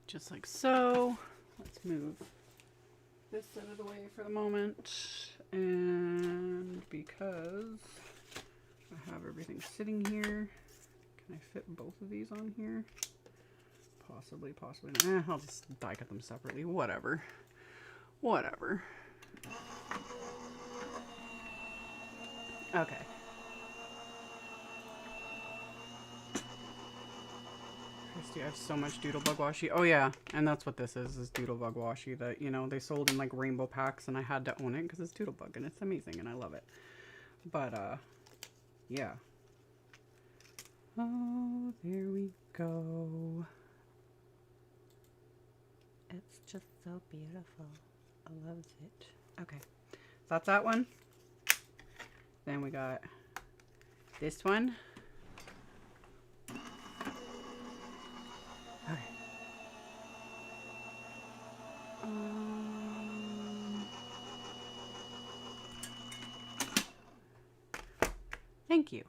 Just like so. Let's move this out of the way for the moment. And because I have everything sitting here, can I fit both of these on here? Possibly not. I'll just die cut them separately. Whatever. Okay. Christy, I have so much Doodlebug washi. Oh yeah, and that's what this is Doodlebug washi that, they sold in like rainbow packs and I had to own it because it's Doodlebug and it's amazing and I love it. But, yeah. Oh, there we go. It's just so beautiful. I love it. Okay, so that's that one. Then we got this one. Okay. Thank you.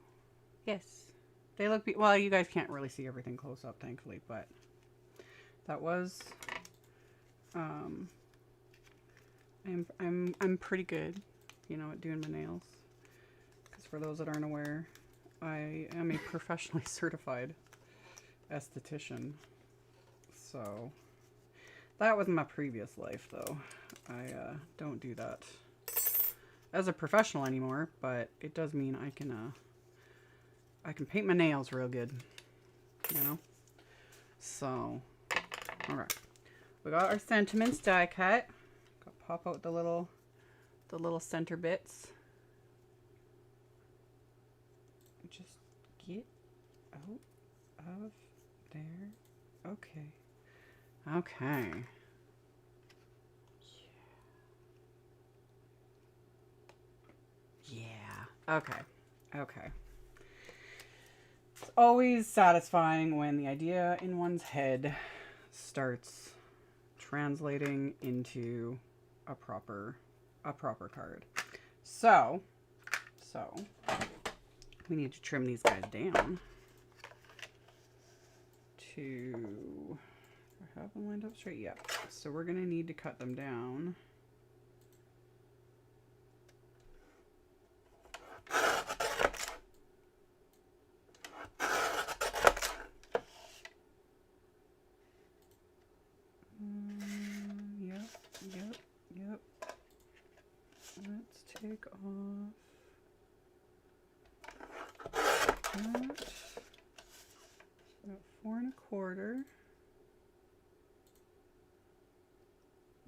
Yes. They look, well, you guys can't really see everything close up, thankfully, but that was, I'm pretty good, you know, at doing my nails. Because for those that aren't aware, I am a professionally certified esthetician. So that was my previous life, though. I don't do that as a professional anymore, but it does mean I can paint my nails real good, you know. So, all right, we got our sentiments die cut. Got pop out the little center bits. Just get out of there. Okay. Okay. Yeah. Okay. Okay. It's always satisfying when the idea in one's head starts translating into a proper card. So we need to trim these guys down to have them lined up straight. Yeah. So we're gonna need to cut them down. Yep. Let's take off that. About 4 1/4.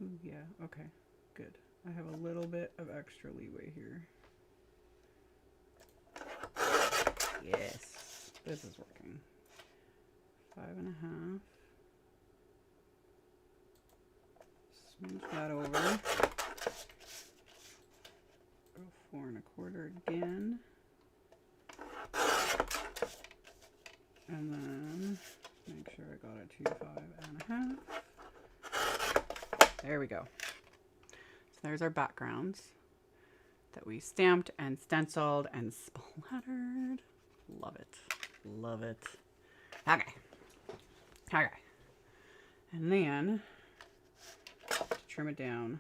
Ooh, yeah, okay, good. I have a little bit of extra leeway here. Yes, this is working. 5 1/2. Smooth that over. Go 4 1/4 again. And then make sure I got it to 5 1/2. There we go. So there's our backgrounds that we stamped and stenciled and splattered. Love it. Love it. Okay. Okay. And then trim it down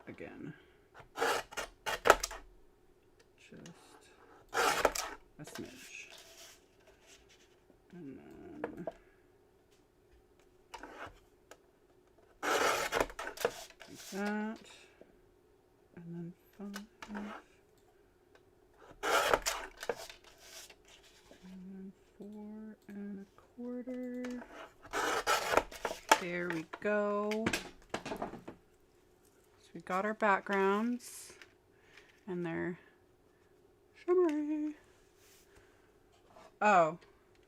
again. Just a smidge. And then like that. And then 5. And then 4 1/4. There we go. So we got our backgrounds and they're shimmery. Oh,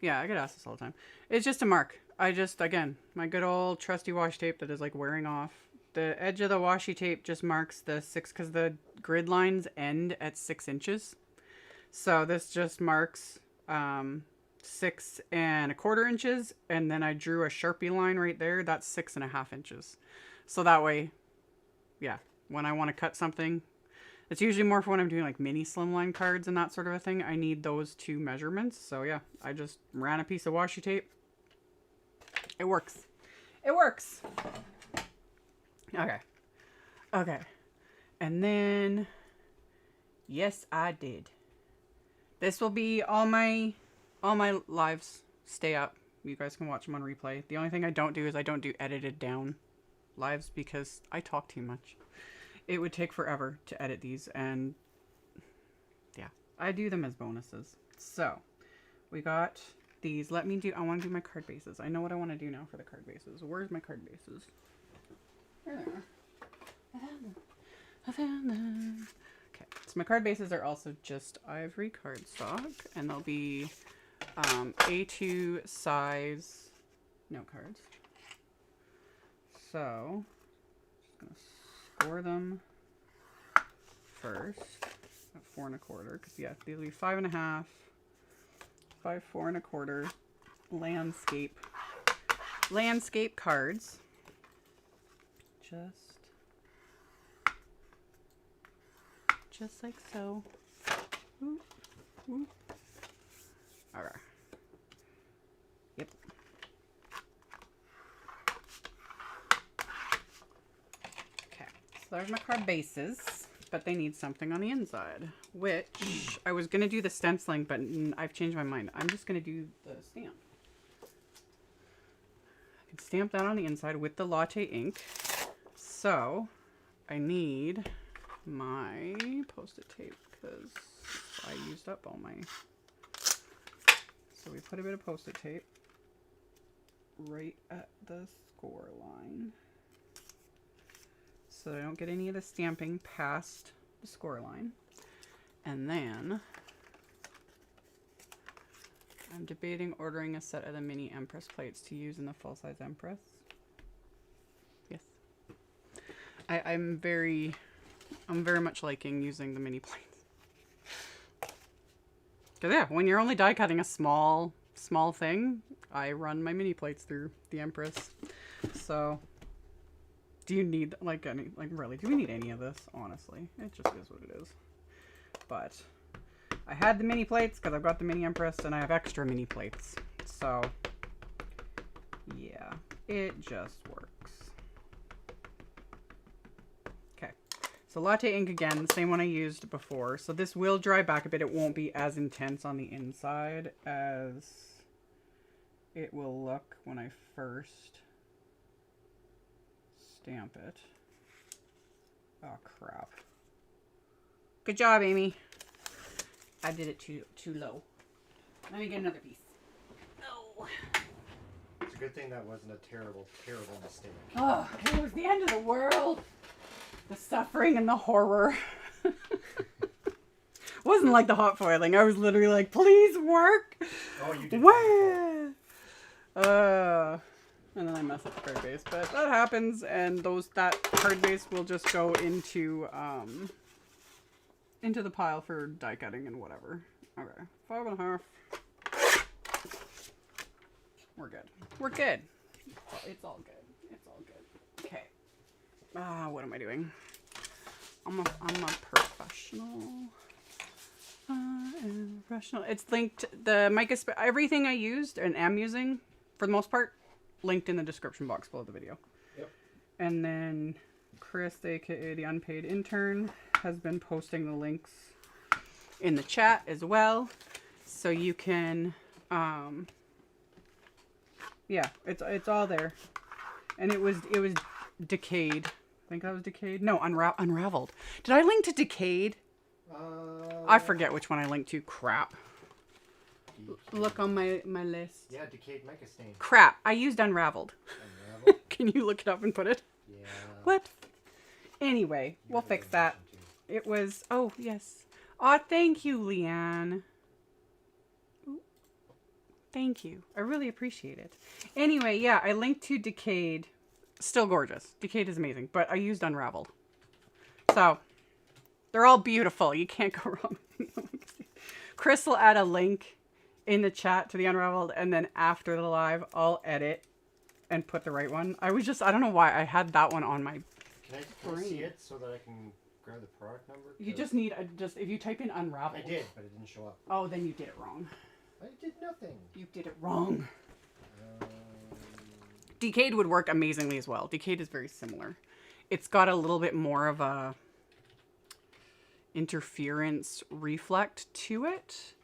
yeah, I get asked this all the time. It's just a mark. Again, my good old trusty washi tape that is like wearing off. The edge of the washi tape just marks the 6, because the grid lines end at 6 inches. So this just marks 6 1/4 inches, and then I drew a Sharpie line right there. That's 6 1/2 inches. So that way, yeah, when I want to cut something, it's usually more for when I'm doing like mini slimline cards and that sort of a thing. I need those 2 measurements. So yeah, I just ran a piece of washi tape. It works. It works. Okay. Okay. And then, yes, I did. This will be all my lives stay up. You guys can watch them on replay. The only thing I don't do is I don't do edited down lives because I talk too much. It would take forever to edit these, and yeah, I do them as bonuses. So we got these. I want to do my card bases. I know what I want to do now for the card bases. Where's my card bases? There they are. I found them. Okay, so my card bases are also just ivory cardstock, and they'll be A2 size note cards. So, just gonna score them first at 4 1/4. Because yeah, these will be 5 1/2, 5 4 1/4 landscape cards. Just like so. Ooh, ooh. All right. Yep. Okay. So there's my card bases, but they need something on the inside, which I was gonna do the stenciling, but I've changed my mind. I'm just gonna do the stamp. I can stamp that on the inside with the latte ink. So I need my Post-it tape because I used up all my. So we put a bit of Post-it tape right at the score line so I don't get any of the stamping past the score line. And then I'm debating ordering a set of the mini EMPRESS plates to use in the full-size EMPRESS. Yes. I'm very much liking using the mini plates. Because yeah, when you're only die cutting a small thing, I run my mini plates through the EMPRESS. So, do you need really? Do we need any of this? Honestly, it just is what it is. But I had the mini plates because I've got the mini EMPRESS and I have extra mini plates. So yeah, it just works. So latte ink again, the same one I used before. So this will dry back a bit. It won't be as intense on the inside as it will look when I first stamp it. Oh crap. Good job, Amy. I did it too low. Let me get another piece. Oh. It's a good thing that wasn't a terrible mistake. Oh, it was the end of the world. The suffering and the horror. Wasn't like the hot foiling. I was literally like, please work. Oh, you did. Where? And then I messed up the card base, but that happens, and that card base will just go into the pile for die cutting and whatever. Okay, 5 1/2. We're good. We're good. It's all good. It's all good. Okay. What am I doing? I'm a professional. Professional. It's linked. The mica everything I used and am using, for the most part, linked in the description box below the video. Yep. And then Chris, aka the unpaid intern, has been posting the links in the chat as well, so you can. Yeah, it's all there, and it was Decayed. I think that was Decayed. No, Unraveled. Did I link to Decayed? I forget which one I linked to. Crap. Look on my list. Yeah, Decayed mica stain. Crap. I used Unraveled. Unraveled? Can you look it up and put it? Yeah. What? Anyway, we'll fix that. It was... Oh, yes. Aw, thank you, Leanne. Ooh. Thank you. I really appreciate it. Anyway, yeah, I linked to Decayed. Still gorgeous. Decayed is amazing, but I used Unraveled. So, they're all beautiful. You can't go wrong. Chris will add a link in the chat to the Unraveled, and then after the live, I'll edit and put the right one. I don't know why I had that one on my Can I see it so that I can grab the product number? You just need, if you type in Unraveled. I did, but it didn't show up. Oh, then you did it wrong. I did nothing. You did it wrong. Decayed would work amazingly as well. Decayed is very similar. It's got a little bit more of a interference reflect to it,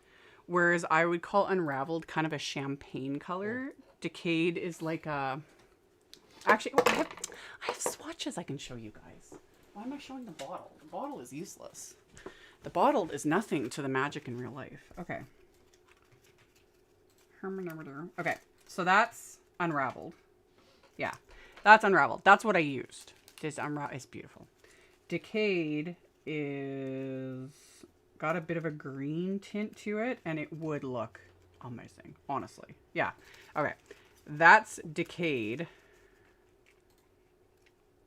whereas I would call Unraveled kind of a champagne color. Yeah. Decayed is like a... Actually, I have swatches I can show you guys. Why am I showing the bottle? The bottle is useless. The bottle is nothing to the magic in real life. Okay. Okay, so that's Unraveled. Yeah, that's Unraveled. That's what I used. This Unraveled is beautiful. Decayed is got a bit of a green tint to it, and it would look amazing, honestly. Yeah. Okay. That's decayed.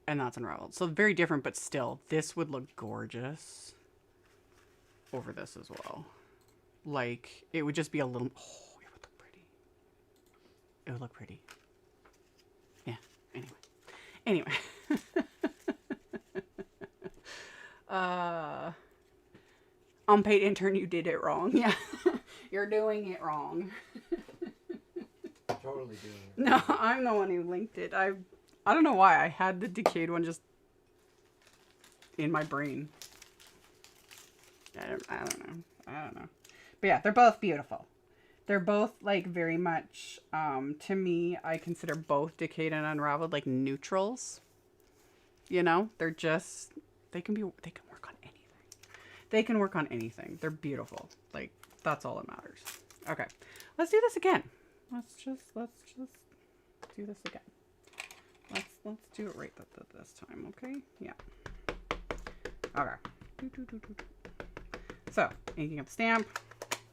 And that's unraveled. So very different, but still, this would look gorgeous over this as well. Like, it would just be a little, oh, it would look pretty. It would look pretty. Yeah, anyway. Unpaid intern, you did it wrong. Yeah, you're doing it wrong. Totally doing it. No, I'm the one who linked it. I don't know why I had the decayed one just in my brain. I don't know. But yeah, they're both beautiful. They're both like very much, to me, I consider both decayed and unraveled like neutrals. You know, they're just, they can work on anything. They can work on anything. They're beautiful. Like, that's all that matters. Okay, let's do this again. Let's just do this again. Let's do it right this time, okay? Yeah. Okay. So, inking up the stamp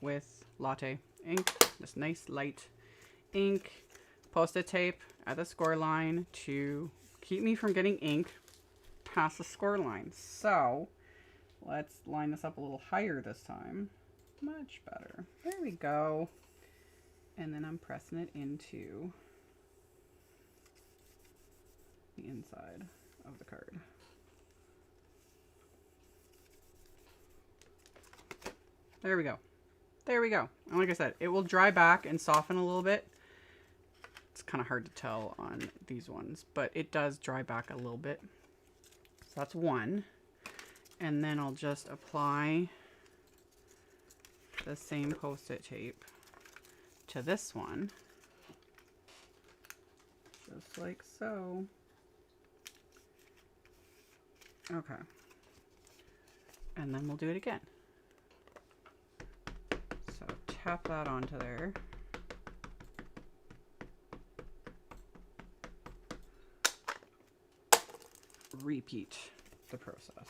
with latte ink, this nice light ink, Post-it tape at the score line to keep me from getting ink past the score line. So, let's line this up a little higher this time. Much better. There we go. And then I'm pressing it into the inside of the card. There we go. There we go. And like I said, it will dry back and soften a little bit. It's kind of hard to tell on these ones, but it does dry back a little bit. So that's one. And then I'll just apply the same Post-it tape to this one. Just like so. Okay. And then we'll do it again. So tap that onto there. Repeat the process.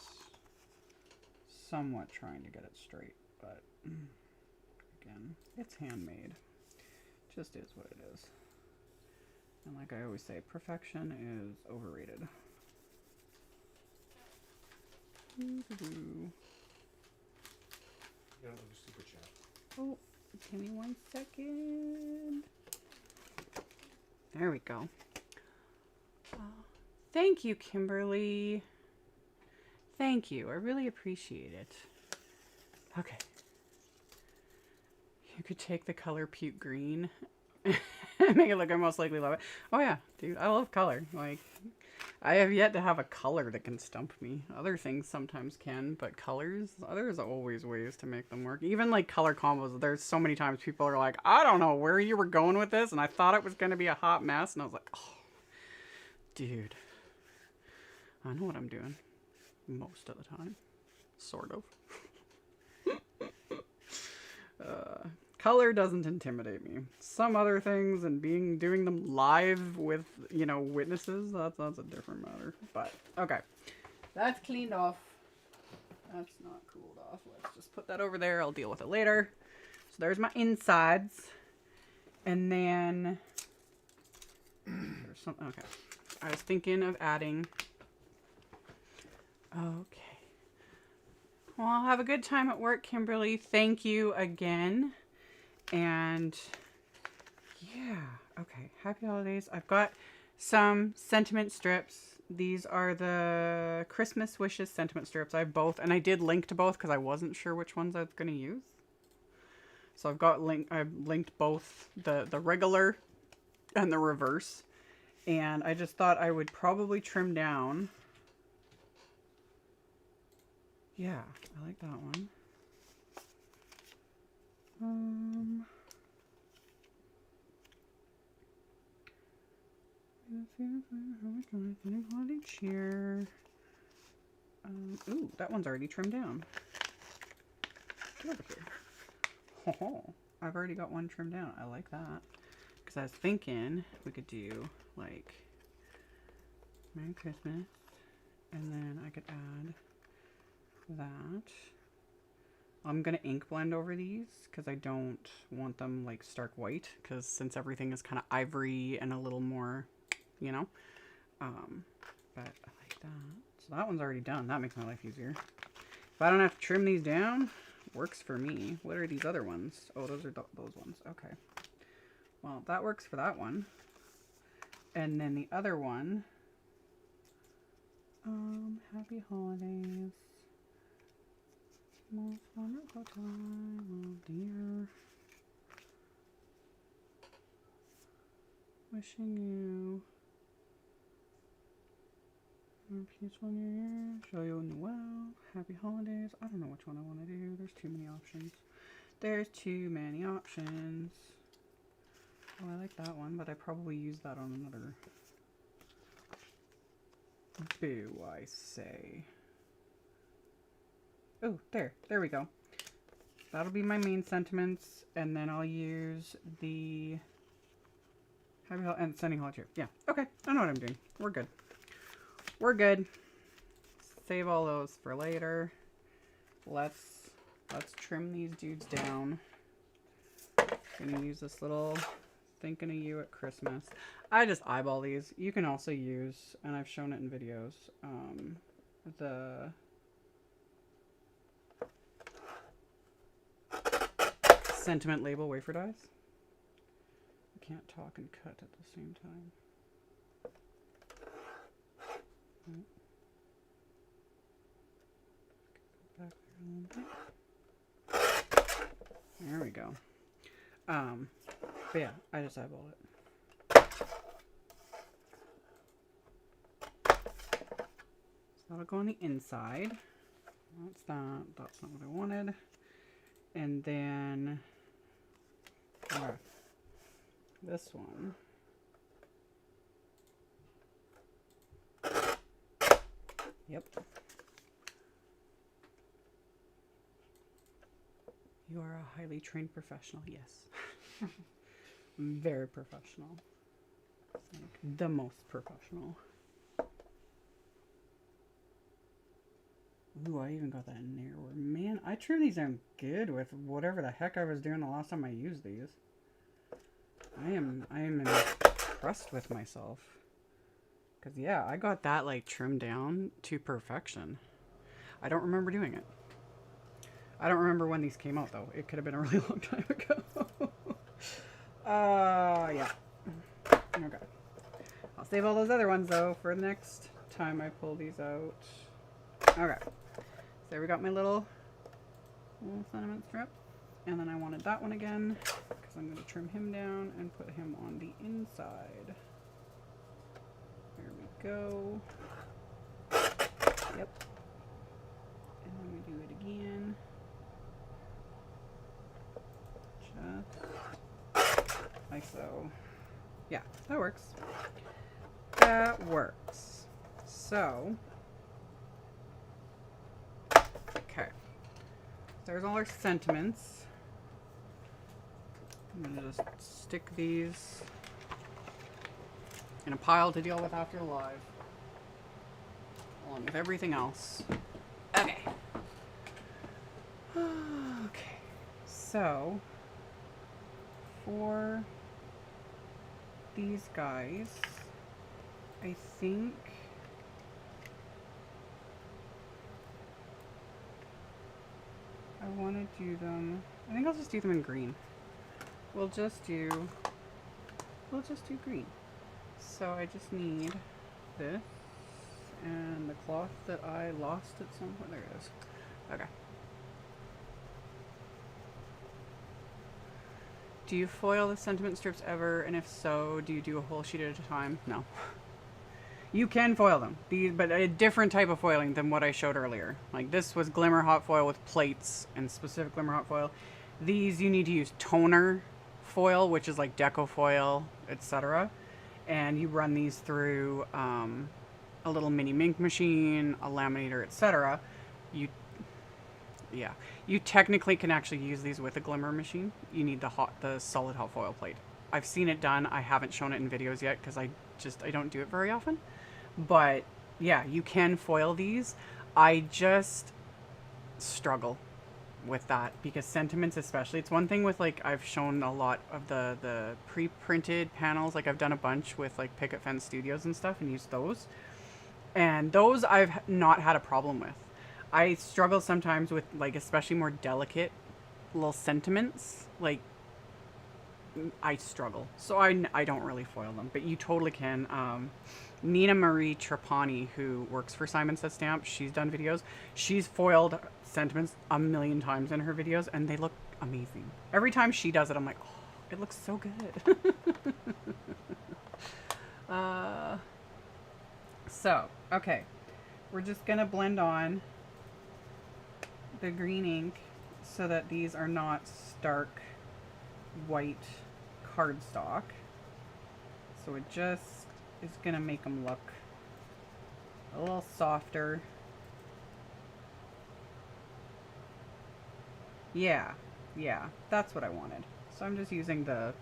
Somewhat trying to get it straight, but again, it's handmade. Just is what it is. And like I always say, perfection is overrated. You got a super chat. Oh, give me 1 second. There we go. Thank you, Kimberly. Thank you. I really appreciate it. Okay. You could take the color puke green and make it look I most likely love it. Oh yeah, dude, I love color. Like, I have yet to have a color that can stump me. Other things sometimes can, but colors, there's always ways to make them work. Even like color combos, there's so many times people are like, I don't know where you were going with this, and I thought it was going to be a hot mess, and I was like, oh, dude, I know what I'm doing. Most of the time. Sort of. Color doesn't intimidate me. Some other things and doing them live with, you know, witnesses, that's a different matter. But, okay. That's cleaned off. That's not cooled off. Let's just put that over there. I'll deal with it later. So there's my insides. And then, there's something, okay. I was thinking of adding, okay. Well, have a good time at work, Kimberly. Thank you again. And yeah, okay. Happy holidays. I've got some sentiment strips. These are the Christmas Wishes sentiment strips. I have both, and I did link to both because I wasn't sure which ones I was going to use. So I've linked both the regular and the reverse. And I just thought I would probably trim down. Yeah, I like that one. Cheer. Ooh, that one's already trimmed down. Get over here. Oh, I've already got one trimmed down. I like that. Because I was thinking we could do like Merry Christmas, and then I could add that I'm going to ink blend over these because I don't want them like stark white, because since everything is kind of ivory and a little more, you know, but I like that. So that one's already done. That makes my life easier. If I don't have to trim these down, works for me. What are these other ones? Oh, those are those ones. Okay. Well, that works for that one. And then the other one, happy holidays. Most wonderful time of the year. Wishing you a peaceful new year. Show you well. Happy holidays. I don't know which one I want to do. There's too many options. There's too many options. Oh, I like that one, but I probably use that on another. Boo, I say. Oh, there we go. That'll be my main sentiments, and then I'll use the Happy Holiday and Sending Holiday. Yeah, okay, I know what I'm doing. We're good. We're good. Save all those for later. Let's trim these dudes down. Gonna use this little Thinking of You at Christmas. I just eyeball these. You can also use, and I've shown it in videos, the sentiment label wafer dies. I can't talk and cut at the same time. Back there a little bit. There we go. But yeah, I just eyeball it. So that'll go on the inside. That's that. That's not what I wanted. And then this one. Yep. You are a highly trained professional. Yes. Very professional. Like the most professional. Ooh, I even got that narrower. Man, I trim these down good with whatever the heck I was doing the last time I used these. I am impressed with myself. Because, yeah, I got that, like, trimmed down to perfection. I don't remember doing it. I don't remember when these came out, though. It could have been a really long time ago. Yeah. Okay. I'll save all those other ones, though, for next time I pull these out. Okay. So there we got my little sentiment strip. And then I wanted that one again, because I'm going to trim him down and put him on the inside. There we go. Yep. And then we do it again. Just like so. Yeah, that works. That works. So, okay. There's all our sentiments. I'm gonna just stick these in a pile to deal with after live, along with everything else. Okay. Okay. So, for these guys, I think I want to do them. I think I'll just do them in green. We'll just do green. So I just need this and the cloth that I lost at some point. There it is. Okay. Do you foil the sentiment strips ever? And if so, do you do a whole sheet at a time? No. You can foil them, but a different type of foiling than what I showed earlier. Like this was glimmer hot foil with plates and specific glimmer hot foil. These you need to use toner foil, which is like deco foil, etc. And you run these through a little mini ink machine, a laminator, etc. You technically can actually use these with a glimmer machine. You need the solid hot foil plate. I've seen it done. I haven't shown it in videos yet because I don't do it very often. But yeah, you can foil these. I just struggle with that, because sentiments especially, it's one thing with like, I've shown a lot of the pre-printed panels, like I've done a bunch with like Picket Fence Studios and stuff and used those, and those I've not had a problem with. I struggle sometimes with like especially more delicate little sentiments, like I struggle, so I don't really foil them, but you totally can. Nina Marie Trapani, who works for Simon Says Stamp, she's done videos. She's foiled sentiments a million times in her videos, and they look amazing. Every time she does it, I'm like, oh, it looks so good. So, okay. We're just going to blend on the green ink so that these are not stark white cardstock. So it just is going to make them look a little softer. Yeah, that's what I wanted. So I'm just using the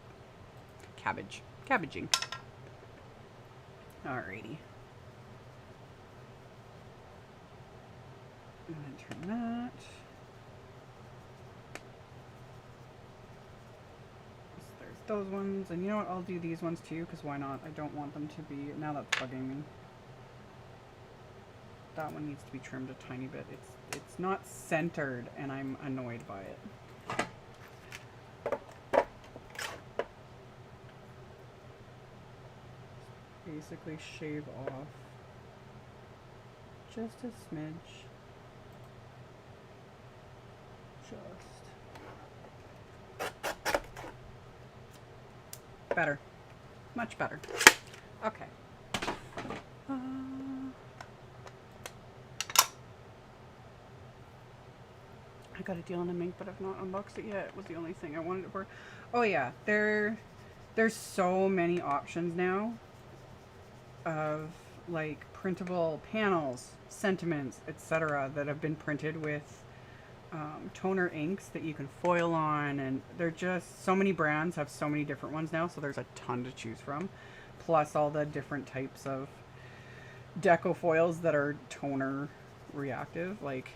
cabbaging. Alrighty. I'm going to turn that. There's those ones. And you know what? I'll do these ones too, because why not? I don't want them to be... Now that's bugging me. That one needs to be trimmed a tiny bit. It's not centered, and I'm annoyed by it. Basically shave off just a smidge. Better. Much better. Okay. I got a deal on the ink, but I've not unboxed it yet. It was the only thing I wanted it for. Oh yeah, there's so many options now of like printable panels, sentiments, etc. that have been printed with toner inks that you can foil on, and they're just, so many brands have so many different ones now, so there's a ton to choose from, plus all the different types of deco foils that are toner reactive. Like,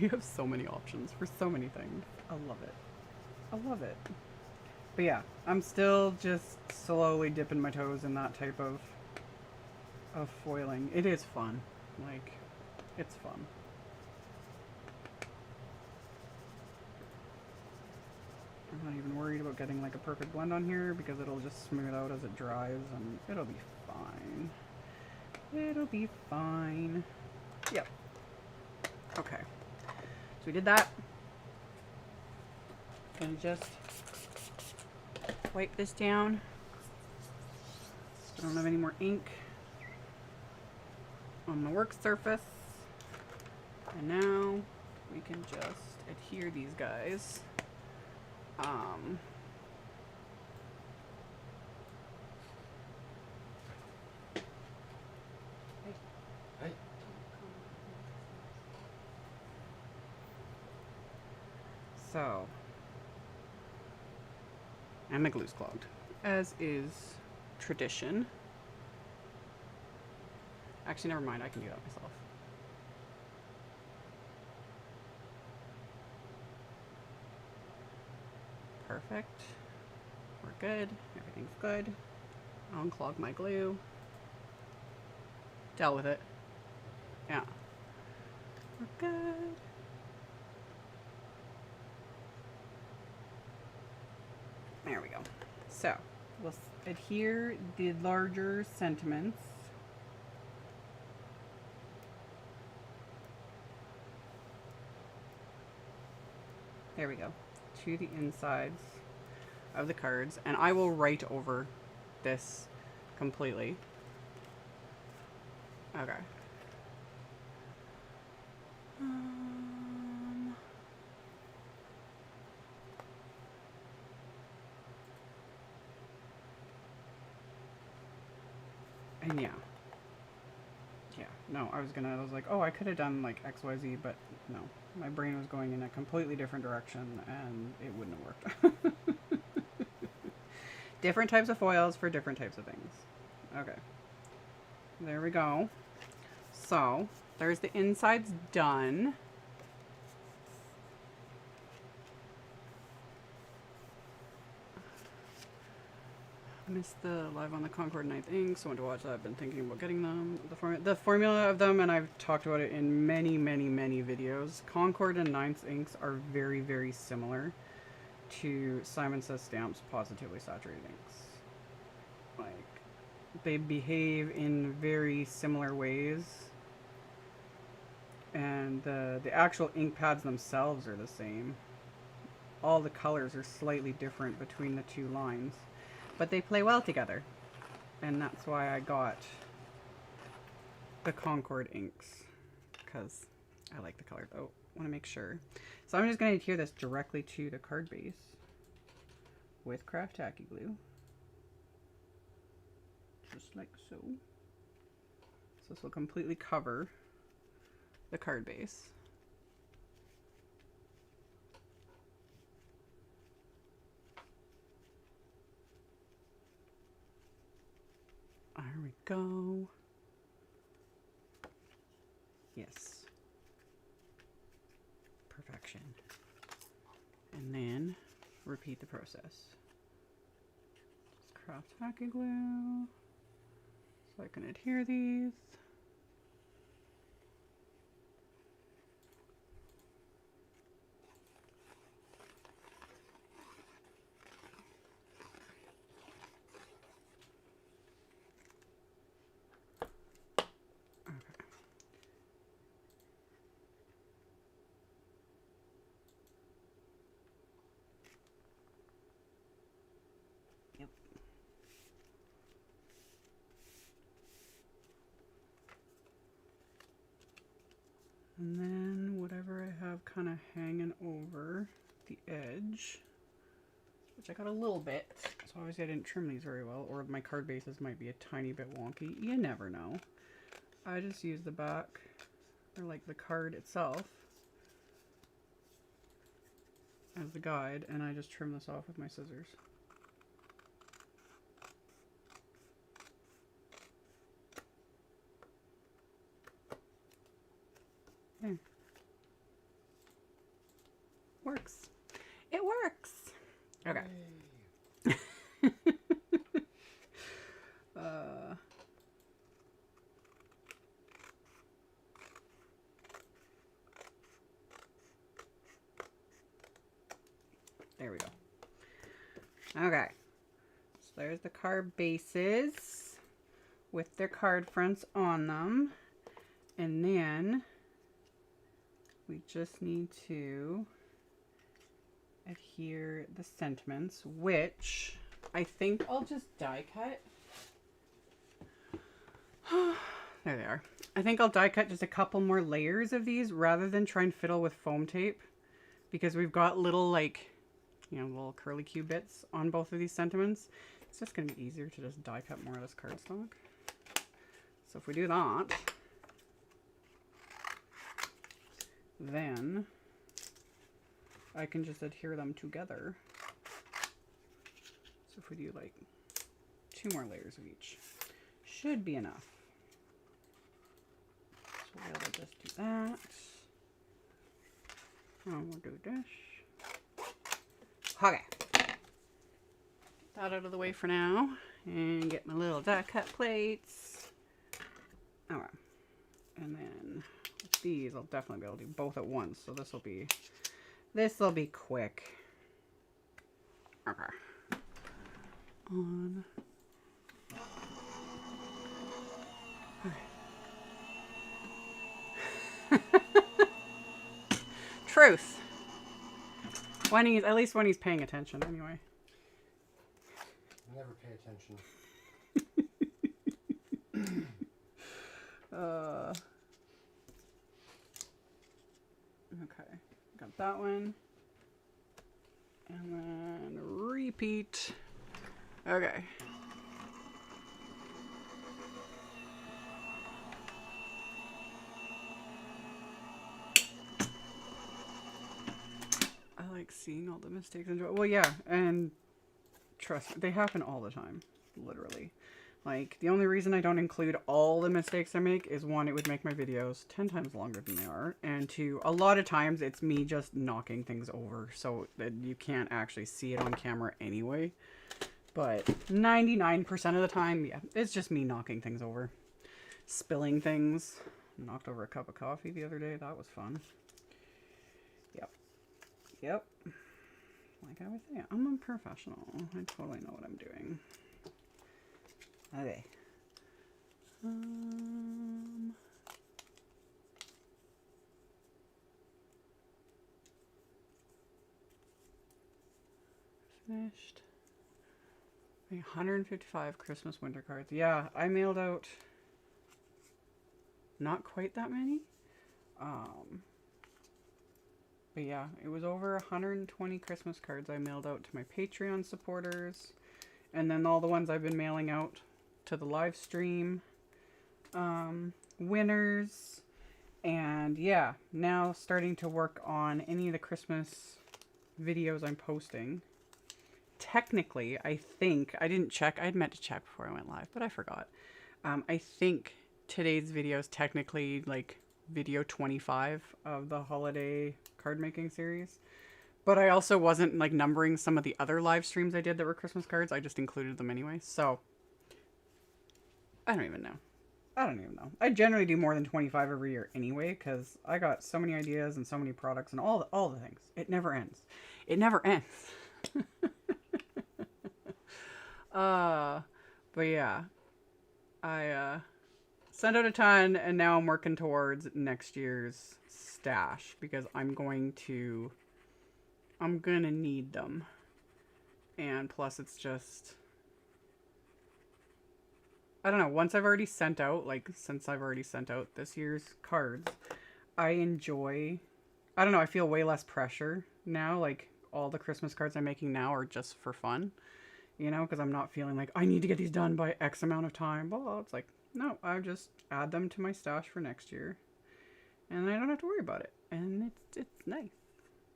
we have so many options for so many things. I love it. I love it. But yeah, I'm still just slowly dipping my toes in that type of foiling. It is fun. Like, it's fun. I'm not even worried about getting like a perfect blend on here, because it'll just smooth out as it dries, and it'll be fine. It'll be fine. Yep. Okay. So we did that. Gonna just wipe this down. I don't have any more ink on the work surface. And now we can just adhere these guys. Hey. So, and my glue's clogged, as is tradition. Actually, never mind, I can do that myself. Perfect. We're good. Everything's good. I'll unclog my glue. Dealt with it. Yeah. We're good. There we go. So, we'll adhere the larger sentiments. There we go. To the insides of the cards, and I will write over this completely. Okay. And yeah, no, I was like, oh, I could have done like XYZ, but no, my brain was going in a completely different direction, and it wouldn't have worked. Different types of foils for different types of things. Okay, there we go. So there's the insides done. Missed the live on the Concord 9th inks. I want to watch that. I've been thinking about getting them. The formula of them, and I've talked about it in many, many, many videos. Concord and 9th inks are very, very similar to Simon Says Stamps Positively Saturated inks. Like, they behave in very similar ways. And the actual ink pads themselves are the same. All the colors are slightly different between the two lines. But they play well together, and that's why I got the Concord inks, because I like the color. Oh, want to make sure. So I'm just going to adhere this directly to the card base with craft tacky glue, just like so. So this will completely cover the card base. There we go. Yes. Perfection. And then repeat the process. Just craft tacky glue so I can adhere these. And then whatever I have kind of hanging over the edge, which I got a little bit, so obviously I didn't trim these very well, or my card bases might be a tiny bit wonky. You never know. I just use the back, or like the card itself, as the guide, and I just trim this off with my scissors. There. Works. It works. Okay. There we go. Okay. So there's the card bases with their card fronts on them. And then we just need to adhere the sentiments, which I think I'll just die cut. There they are. I think I'll die cut just a couple more layers of these rather than try and fiddle with foam tape, because we've got little, like, you know, little curly Q bits on both of these sentiments. It's just going to be easier to just die cut more of this cardstock. So if we do that, then I can just adhere them together. So if we do like 2 more layers of each, should be enough. So we'll be able to just do that. And we'll do this. Okay. Get that out of the way for now. And get my little die cut plates. Alright. And then with these, I'll definitely be able to do both at once. So this will be quick. Okay. On. Truth. When he's, at least when he's paying attention, anyway. I never pay attention. Okay, got that one. And then repeat. Okay. I like seeing all the mistakes. Well, yeah, and trust me, they happen all the time, literally. Like, the only reason I don't include all the mistakes I make is, 1, it would make my videos 10 times longer than they are, and 2, a lot of times it's me just knocking things over so that you can't actually see it on camera anyway. But 99% of the time, yeah, it's just me knocking things over. Spilling things. Knocked over a cup of coffee the other day. That was fun. Yep. Yep. Like I was saying, I'm a professional. I totally know what I'm doing. Okay. Finished. 155 Christmas winter cards. Yeah, I mailed out not quite that many. But yeah, it was over 120 Christmas cards I mailed out to my Patreon supporters. And then all the ones I've been mailing out to the live stream winners. And yeah, now starting to work on any of the Christmas videos I'm posting. Technically, I think, I didn't check. I'd meant to check before I went live, but I forgot. I think today's video is technically like video 25 of the holiday card making series. But I also wasn't like numbering some of the other live streams I did that were Christmas cards. I just included them anyway. So I don't even know. I generally do more than 25 every year anyway, because I got so many ideas and so many products and all the things. It never ends. It never ends. But yeah, I sent out a ton, and now I'm working towards next year's stash because I'm gonna need them. And plus it's just, I don't know, once I've already sent out, like since I've already sent out this year's cards, I don't know, I feel way less pressure now. Like all the Christmas cards I'm making now are just for fun, you know, because I'm not feeling like I need to get these done by X amount of time. Well, it's like, no, I just add them to my stash for next year and I don't have to worry about it. And it's nice.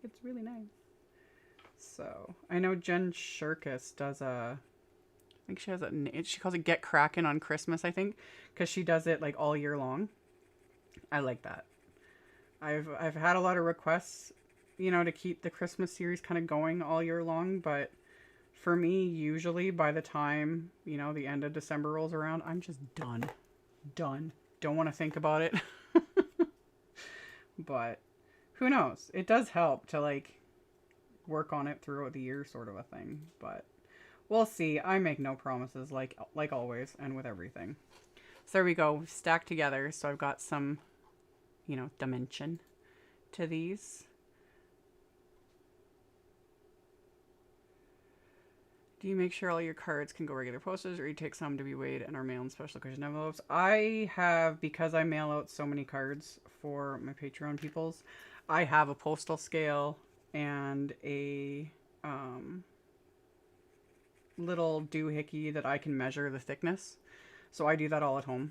It's really nice. So I know Jen Shirkus does I think she has she calls it Get Crackin' on Christmas, I think, because she does it like all year long. I like that. I've had a lot of requests, you know, to keep the Christmas series kind of going all year long, but for me, usually by the time, you know, the end of December rolls around, I'm just done. Don't want to think about it. But who knows? It does help to like work on it throughout the year, sort of a thing. But we'll see. I make no promises, like always, and with everything. So there we go, stacked together. So I've got some, you know, dimension to these. Do you make sure all your cards can go regular postage, or you take some to be weighed and are mailed in special occasion envelopes? I have, because I mail out so many cards for my Patreon peoples, I have a postal scale and a little doohickey that I can measure the thickness. So I do that all at home.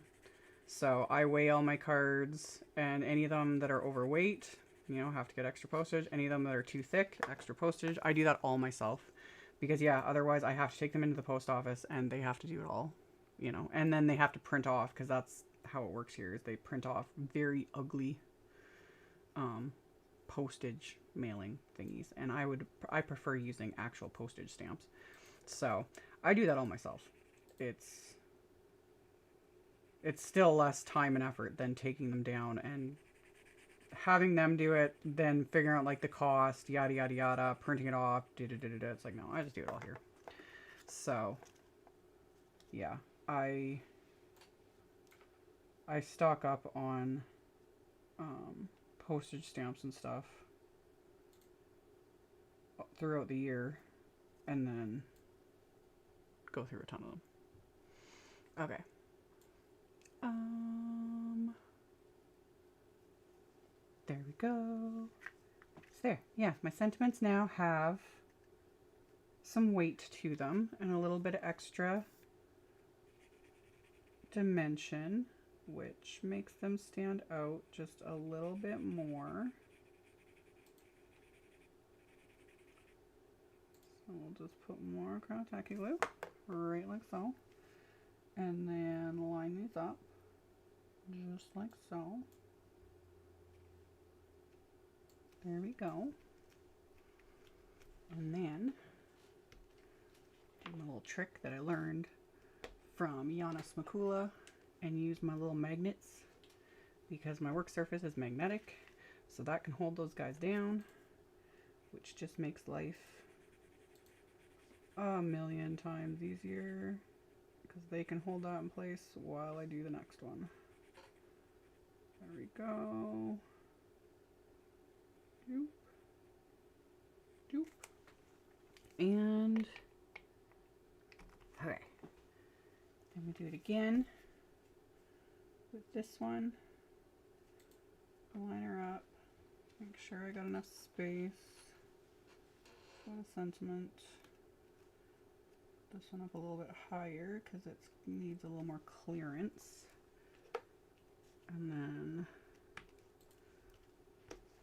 So I weigh all my cards, and any of them that are overweight, you know, have to get extra postage. Any of them that are too thick, extra postage. I do that all myself. Because, yeah, otherwise I have to take them into the post office and they have to do it all, you know. And then they have to print off, because that's how it works here, is they print off very ugly postage mailing thingies. And I prefer using actual postage stamps. So I do that all myself. It's still less time and effort than taking them down and having them do it, then figuring out like the cost, yada yada yada, printing it off, it's like, no, I just do it all here. So yeah, I stock up on postage stamps and stuff throughout the year, and then go through a ton of them. Okay. There we go. So there. Yeah, my sentiments now have some weight to them and a little bit of extra dimension, which makes them stand out just a little bit more. So we'll just put more acrylic tacky glue, right like so. And then line these up, just like so. There we go. And then do my little trick that I learned from Yana Smakula and use my little magnets because my work surface is magnetic, so that can hold those guys down, which just makes life a million times easier because they can hold that in place while I do the next one. There we go. Doop. Doop. And okay. Then we do it again with this one. Line her up. Make sure I got enough space. A little sentiment. This one up a little bit higher because it needs a little more clearance. And then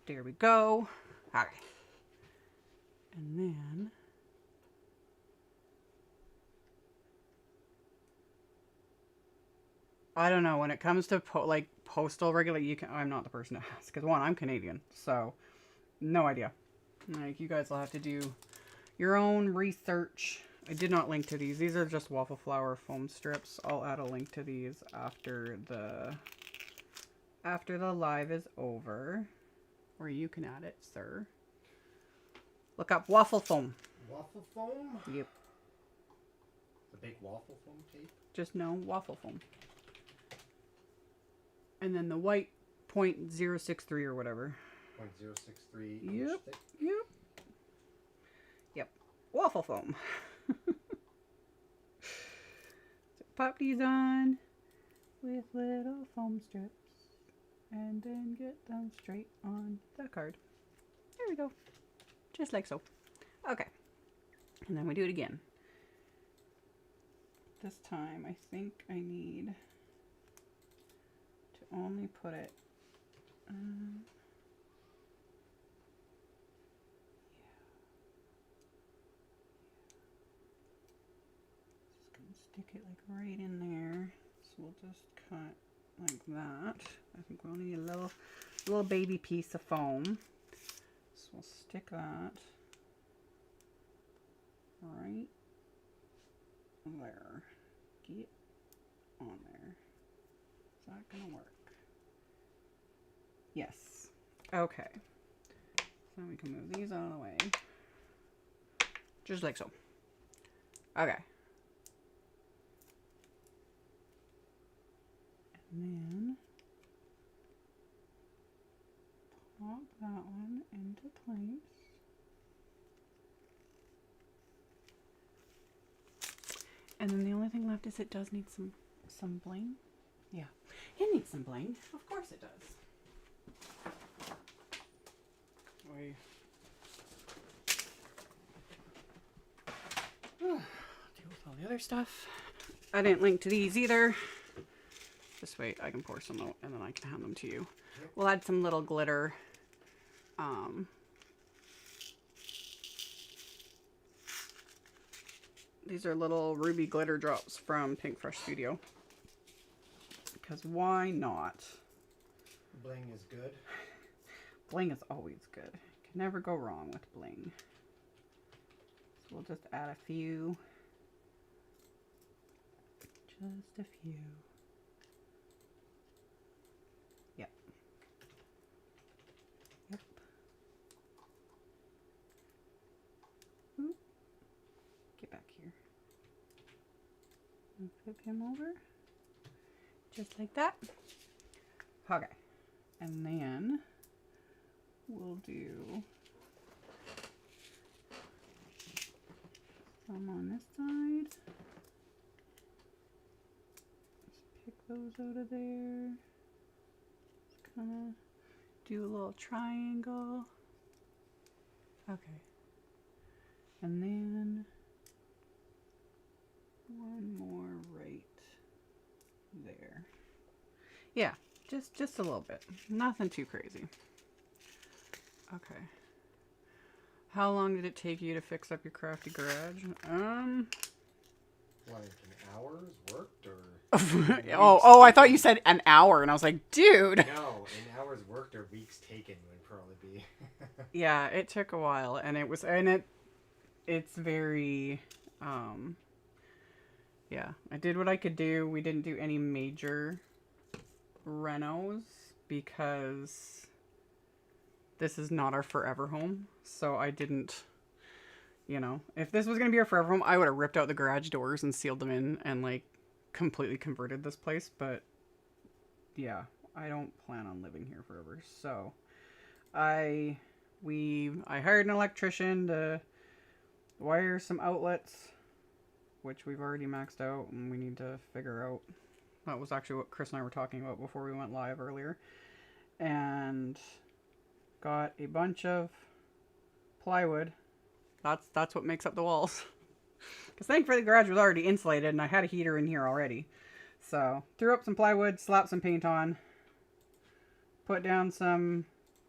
there we go. Alright. And then I don't know, when it comes to postal regular, I'm not the person to ask because one, I'm Canadian, so no idea. Like, you guys will have to do your own research. I did not link to these. These are just Waffle Flower foam strips. I'll add a link to these after the live is over, or you can add it, sir. Look up waffle foam. Waffle foam? Yep. The big waffle foam tape? Just no waffle foam. And then the white 0.063 or whatever. 0.063 Yep. inch thick? Yep. Yep. Waffle foam. So pop these on with little foam strips. And then get them straight on the card. There we go. Just like so. Okay. And then we do it again. This time I think I need to only put it just gonna stick it like right in there. So we'll just cut like that. I think we'll need a little baby piece of foam. So we'll stick that right there. Get on there. Is that gonna work? Yes. Okay. So we can move these out of the way. Just like so. Okay. And then pop that one into place. And then the only thing left is it does need some bling. Yeah, it needs some bling. Of course it does. Deal with all the other stuff. I didn't link to these either. Just wait, I can pour some out and then I can hand them to you. We'll add some little glitter. These are little ruby glitter drops from Pink Fresh Studio. Because why not? Bling is good. Bling is always good. Can never go wrong with bling. So we'll just add a few. Just a few. Yep. Yep. Ooh. Get back here. And flip him over. Just like that. Okay. And then we'll do some on this side. Just pick those out of there. Just kind of do a little triangle. Okay. And then one more right there. Yeah, just a little bit. Nothing too crazy. Okay. How long did it take you to fix up your crafty garage? Like an hour's worked or oh, I thought you said an hour and I was like, dude. No, an hour's worked or weeks taken would probably be. Yeah, it took a while and it's very Yeah, I did what I could do. We didn't do any major renos because this is not our forever home. So I didn't, you know, if this was going to be our forever home, I would have ripped out the garage doors and sealed them in and like completely converted this place. But yeah, I don't plan on living here forever. So I hired an electrician to wire some outlets, which we've already maxed out, and we need to figure out. That was actually what Chris and I were talking about before we went live earlier. And got a bunch of plywood. That's what makes up the walls. Because thankfully the garage was already insulated, and I had a heater in here already. So threw up some plywood, slapped some paint on, put down some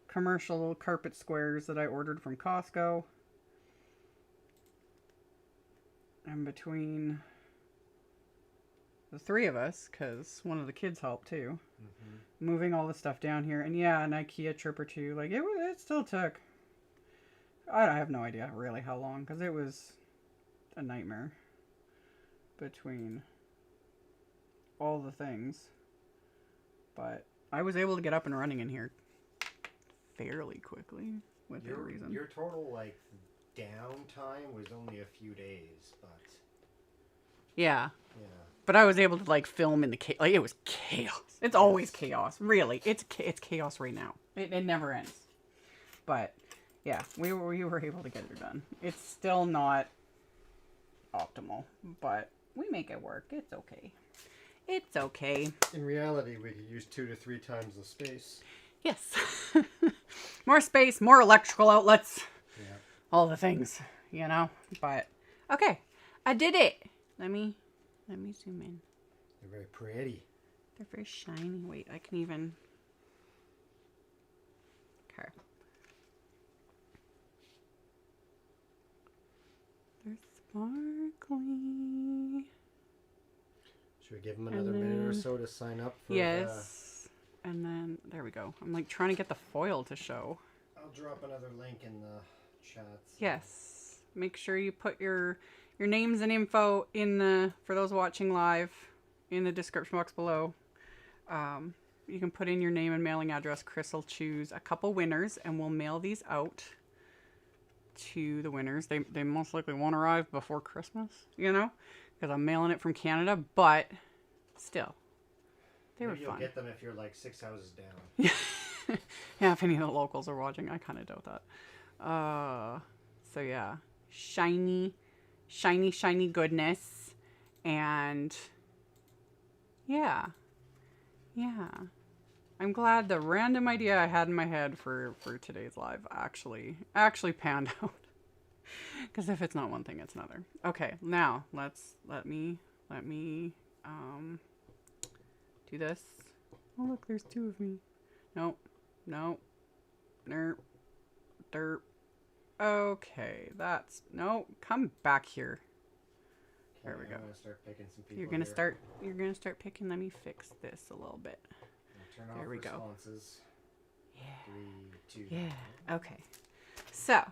commercial carpet squares that I ordered from Costco. And between the three of us, because one of the kids helped too, moving all the stuff down here. And yeah, an IKEA trip or two. Like, it still took, I have no idea really how long, because it was a nightmare between all the things. But I was able to get up and running in here fairly quickly within reason. Your total, like, downtime was only a few days, but... Yeah. Yeah. But I was able to, like, film in the like, it was chaos. It's always chaos. Really. It's chaos right now. It never ends. But, yeah, we were able to get it done. It's still not optimal, but we make it work. It's okay. It's okay. In reality, we could use 2 to 3 times the space. Yes. More space, more electrical outlets. Yeah. All the things, you know? But, okay. I did it. Let me zoom in. They're very pretty. They're very shiny. Wait, I can even... Okay. They're sparkly. Should we give them another minute or so to sign up for yes. And then, there we go. I'm like trying to get the foil to show. I'll drop another link in the chats. Yes. Make sure you put your names and info in the, for those watching live, in the description box below. You can put in your name and mailing address. Chris will choose a couple winners and we'll mail these out to the winners. They most likely won't arrive before Christmas, you know, because I'm mailing it from Canada, but still, they were fun. You'll get them if you're like 6 houses down. Yeah, if any of the locals are watching, I kind of doubt that. So yeah, shiny goodness, and yeah. I'm glad the random idea I had in my head for today's live actually panned out. Because if it's not one thing, it's another. Okay, now let me do this. Oh look, there's 2 of me. Nope. Nerp. Derp. Okay, that's no. Come back here. There we go. I'm gonna start picking some people. You're gonna start picking. Let me fix this a little bit. Turn There off we go. responses. Yeah. 3, 2. Yeah. Okay. So,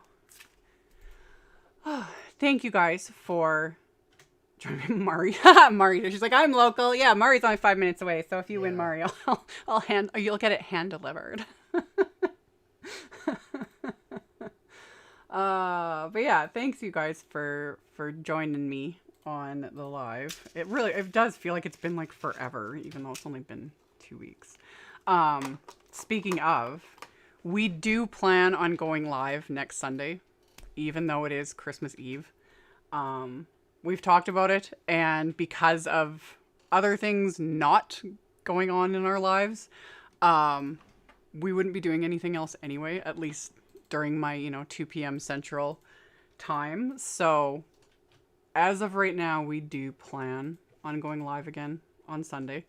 thank you guys for joining me, Mari. Mari, she's like, I'm local. Yeah, Mari's only 5 minutes away. So if you win, Mari, you'll get it hand delivered. But yeah, thanks you guys for joining me on the live. It does feel like it's been like forever, even though it's only been 2 weeks. Speaking of, we do plan on going live next Sunday, even though it is Christmas Eve. We've talked about it, and because of other things not going on in our lives, we wouldn't be doing anything else anyway, at least during my, 2 p.m. Central time. So as of right now, we do plan on going live again on Sunday.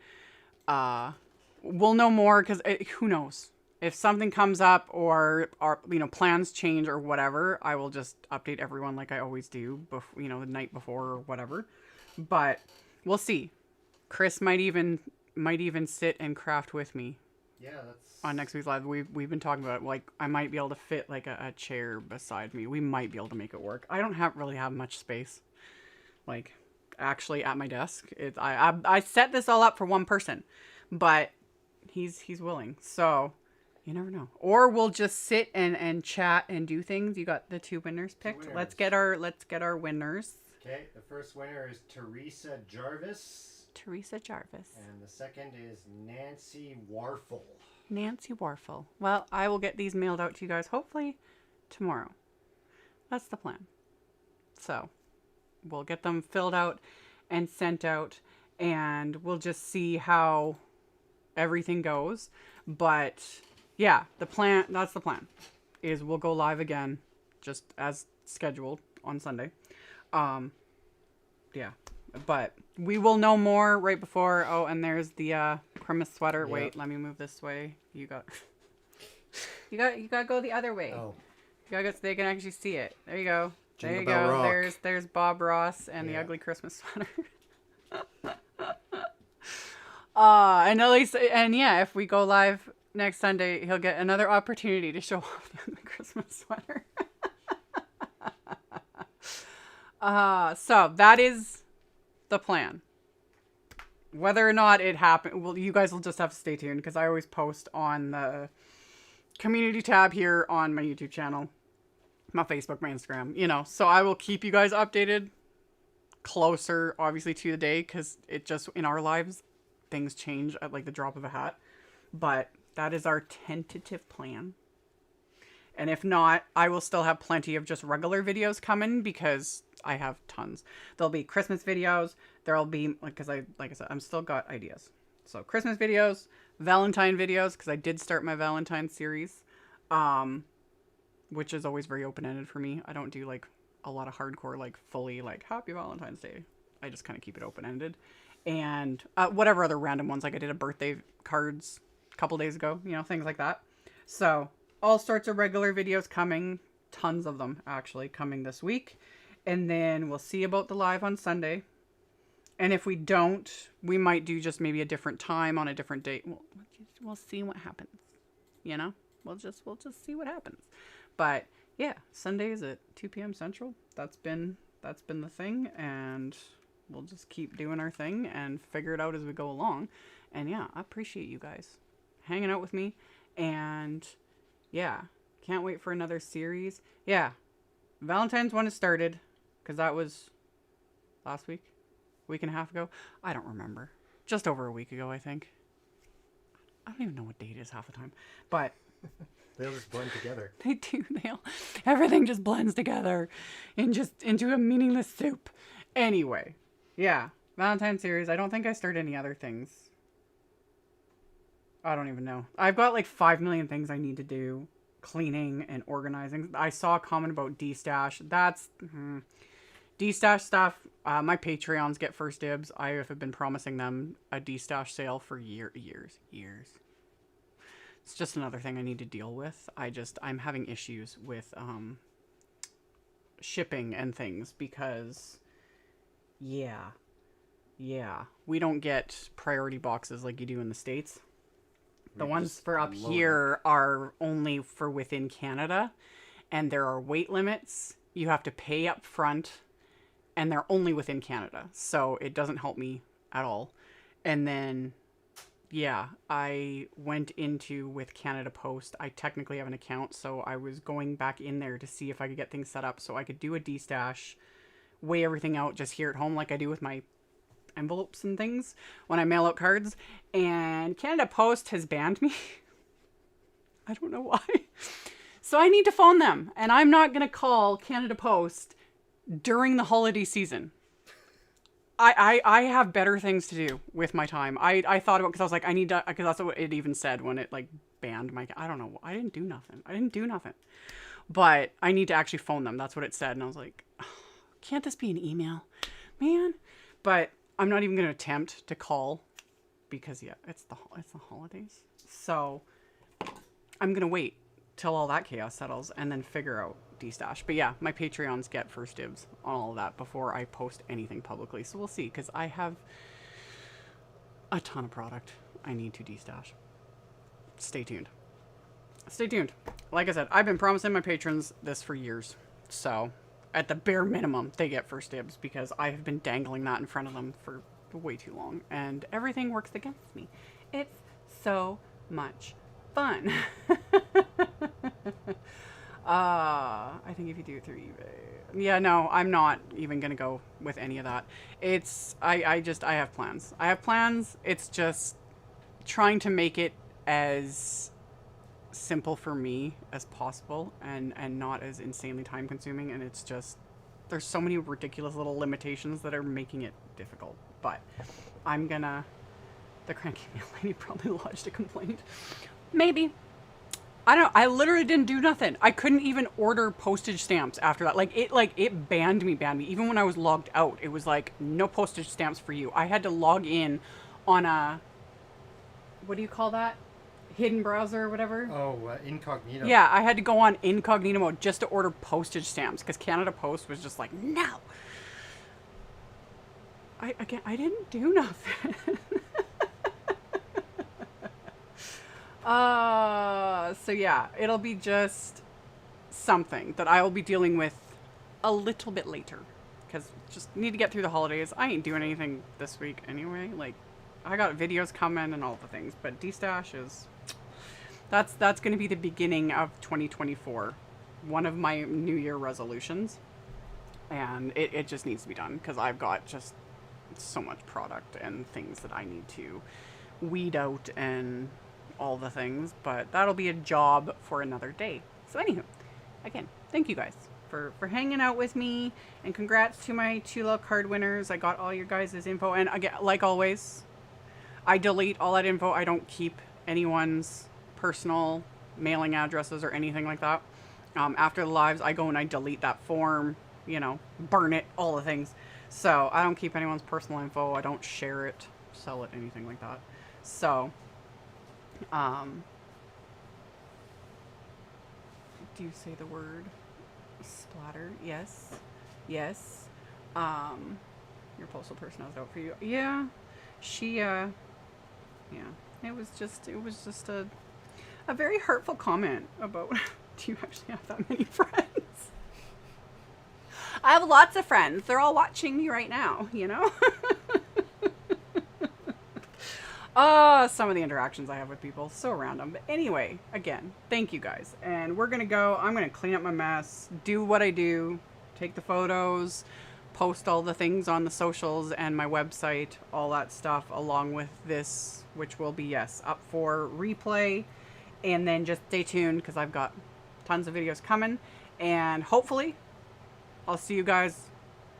We'll know more because who knows if something comes up or plans change or whatever. I will just update everyone like I always do, the night before or whatever. But we'll see. Chris might even sit and craft with me. Yeah, that's on next week's live. We've been talking about it. Like, I might be able to fit like a chair beside me. We might be able to make it work. I don't really have much space. Like, actually at my desk. I set this all up for one person, but he's willing. So you never know. Or we'll just sit and chat and do things. You got the 2 winners picked. Winners. Let's get our winners. Okay, the first winner is Teresa Jarvis. Teresa Jarvis. And the second is Nancy Warfel. Nancy Warfel. Well, I will get these mailed out to you guys hopefully tomorrow. That's the plan. So we'll get them filled out and sent out, and we'll just see how everything goes. But yeah, that's the plan, is we'll go live again just as scheduled on Sunday. Yeah, but we will know more right before. Oh, and there's the Christmas sweater. Yep. Wait, let me move this way. You got to go the other way. Oh. You gotta go so they can actually see it. There you go. Jingle there you Bell go. Rock. There's Bob Ross and the ugly Christmas sweater. And at least, and yeah, if we go live next Sunday, he'll get another opportunity to show off the ugly Christmas sweater. So that is the plan. Whether or not it happened, well, you guys will just have to stay tuned, because I always post on the community tab here on my YouTube channel, my Facebook, my Instagram, you know, so I will keep you guys updated closer, obviously, to the day, because it just, in our lives, things change at like the drop of a hat. But that is our tentative plan. And if not, I will still have plenty of just regular videos coming, because I have tons. There'll be Christmas videos. There'll be, like I said, I'm still got ideas. So Christmas videos, Valentine videos, because I did start my Valentine series, which is always very open-ended for me. I don't do like a lot of hardcore, like fully like Happy Valentine's Day. I just kind of keep it open-ended. And whatever other random ones, like I did a birthday cards a couple days ago, you know, things like that. So all sorts of regular videos coming, tons of them actually coming this week. And then we'll see about the live on Sunday. And if we don't, we might do just maybe a different time on a different date. We'll see what happens. You know, we'll just see what happens. But yeah, Sundays at 2 p.m. Central. That's been the thing, and we'll just keep doing our thing and figure it out as we go along. And yeah, I appreciate you guys hanging out with me. And yeah, can't wait for another series. Yeah, Valentine's one has started, because that was last week and a half ago. I don't remember. Just over a week ago, I think. I don't even know what date it is half the time. But they'll just blend together. They do. Everything just blends together into a meaningless soup. Anyway, yeah. Valentine's series. I don't think I started any other things. I don't even know. I've got like 5 million things I need to do. Cleaning and organizing. I saw a comment about D-Stash. That's... D-Stash stuff, my Patreons get first dibs. I have been promising them a D-Stash sale for years. It's just another thing I need to deal with. I'm having issues with shipping and things, because yeah, we don't get priority boxes like you do in the States. The ones for up here are only for within Canada, and there are weight limits. You have to pay up front. And they're only within Canada, so it doesn't help me at all. And then, yeah, I went with Canada Post. I technically have an account, so I was going back in there to see if I could get things set up so I could do a D-Stash, weigh everything out just here at home like I do with my envelopes and things when I mail out cards. And Canada Post has banned me. I don't know why. So I need to phone them, and I'm not going to call Canada Post during the holiday season. I have better things to do with my time. I thought about, because I was like, I need to, because that's what it even said when it like banned my, I don't know, I didn't do nothing. But I need to actually phone them. That's what it said. And I was like, oh, can't this be an email? Man. But I'm not even going to attempt to call, because yeah, it's the holidays. So I'm going to wait till all that chaos settles and then figure out D-Stash. But yeah, my Patreons get first dibs on all of that before I post anything publicly. So we'll see, because I have a ton of product I need to D-Stash. Stay tuned. Like I said, I've been promising my patrons this for years. So at the bare minimum, they get first dibs because I have been dangling that in front of them for way too long and everything works against me. It's so much fun. I think if you do it through eBay. Yeah, no, I'm not even going to go with any of that. It's, I have plans. I have plans. It's just trying to make it as simple for me as possible and not as insanely time consuming. And it's just, there's so many ridiculous little limitations that are making it difficult. But I'm gonna, the cranky mail lady probably lodged a complaint. Maybe. I don't know. I literally didn't do nothing. I couldn't even order postage stamps after that. Like it banned me. Even when I was logged out, it was like, no postage stamps for you. I had to log in on a, what do you call that? Hidden browser or whatever. Oh, incognito. Yeah, I had to go on incognito mode just to order postage stamps because Canada Post was just like, no. I didn't do nothing. So yeah, it'll be just something that I will be dealing with a little bit later because just need to get through the holidays. I ain't doing anything this week anyway. Like, I got videos coming and all the things, but D-Stash is, that's going to be the beginning of 2024. One of my New Year resolutions. And it just needs to be done because I've got just so much product and things that I need to weed out and all the things. But that'll be a job for another day. So anywho, again, thank you guys for hanging out with me. And congrats to my 2 little card winners. I got all your guys' info. And again, like always, I delete all that info. I don't keep anyone's personal mailing addresses or anything like that. After the lives, I go and I delete that form, you know, burn it, all the things. So I don't keep anyone's personal info. I don't share it, sell it, anything like that. So, do you say the word splatter? Yes. Yes. Your postal person has it out for you. Yeah. She, yeah. It was just a very hurtful comment about, do you actually have that many friends? I have lots of friends. They're all watching me right now, you know? Some of the interactions I have with people, so random. But anyway, again, thank you guys. And we're going to go, I'm going to clean up my mess, do what I do, take the photos, post all the things on the socials and my website, all that stuff, along with this, which will be, yes, up for replay. And then just stay tuned because I've got tons of videos coming. And hopefully I'll see you guys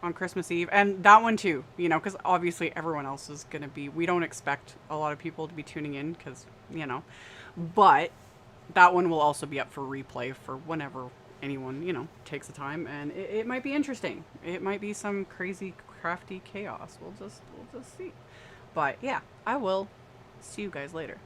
on Christmas Eve. And that one too, you know, because obviously everyone else is going to be, we don't expect a lot of people to be tuning in because, you know, but that one will also be up for replay for whenever anyone, you know, takes the time. And it might be interesting. It might be some crazy crafty chaos. We'll just see. But yeah, I will see you guys later.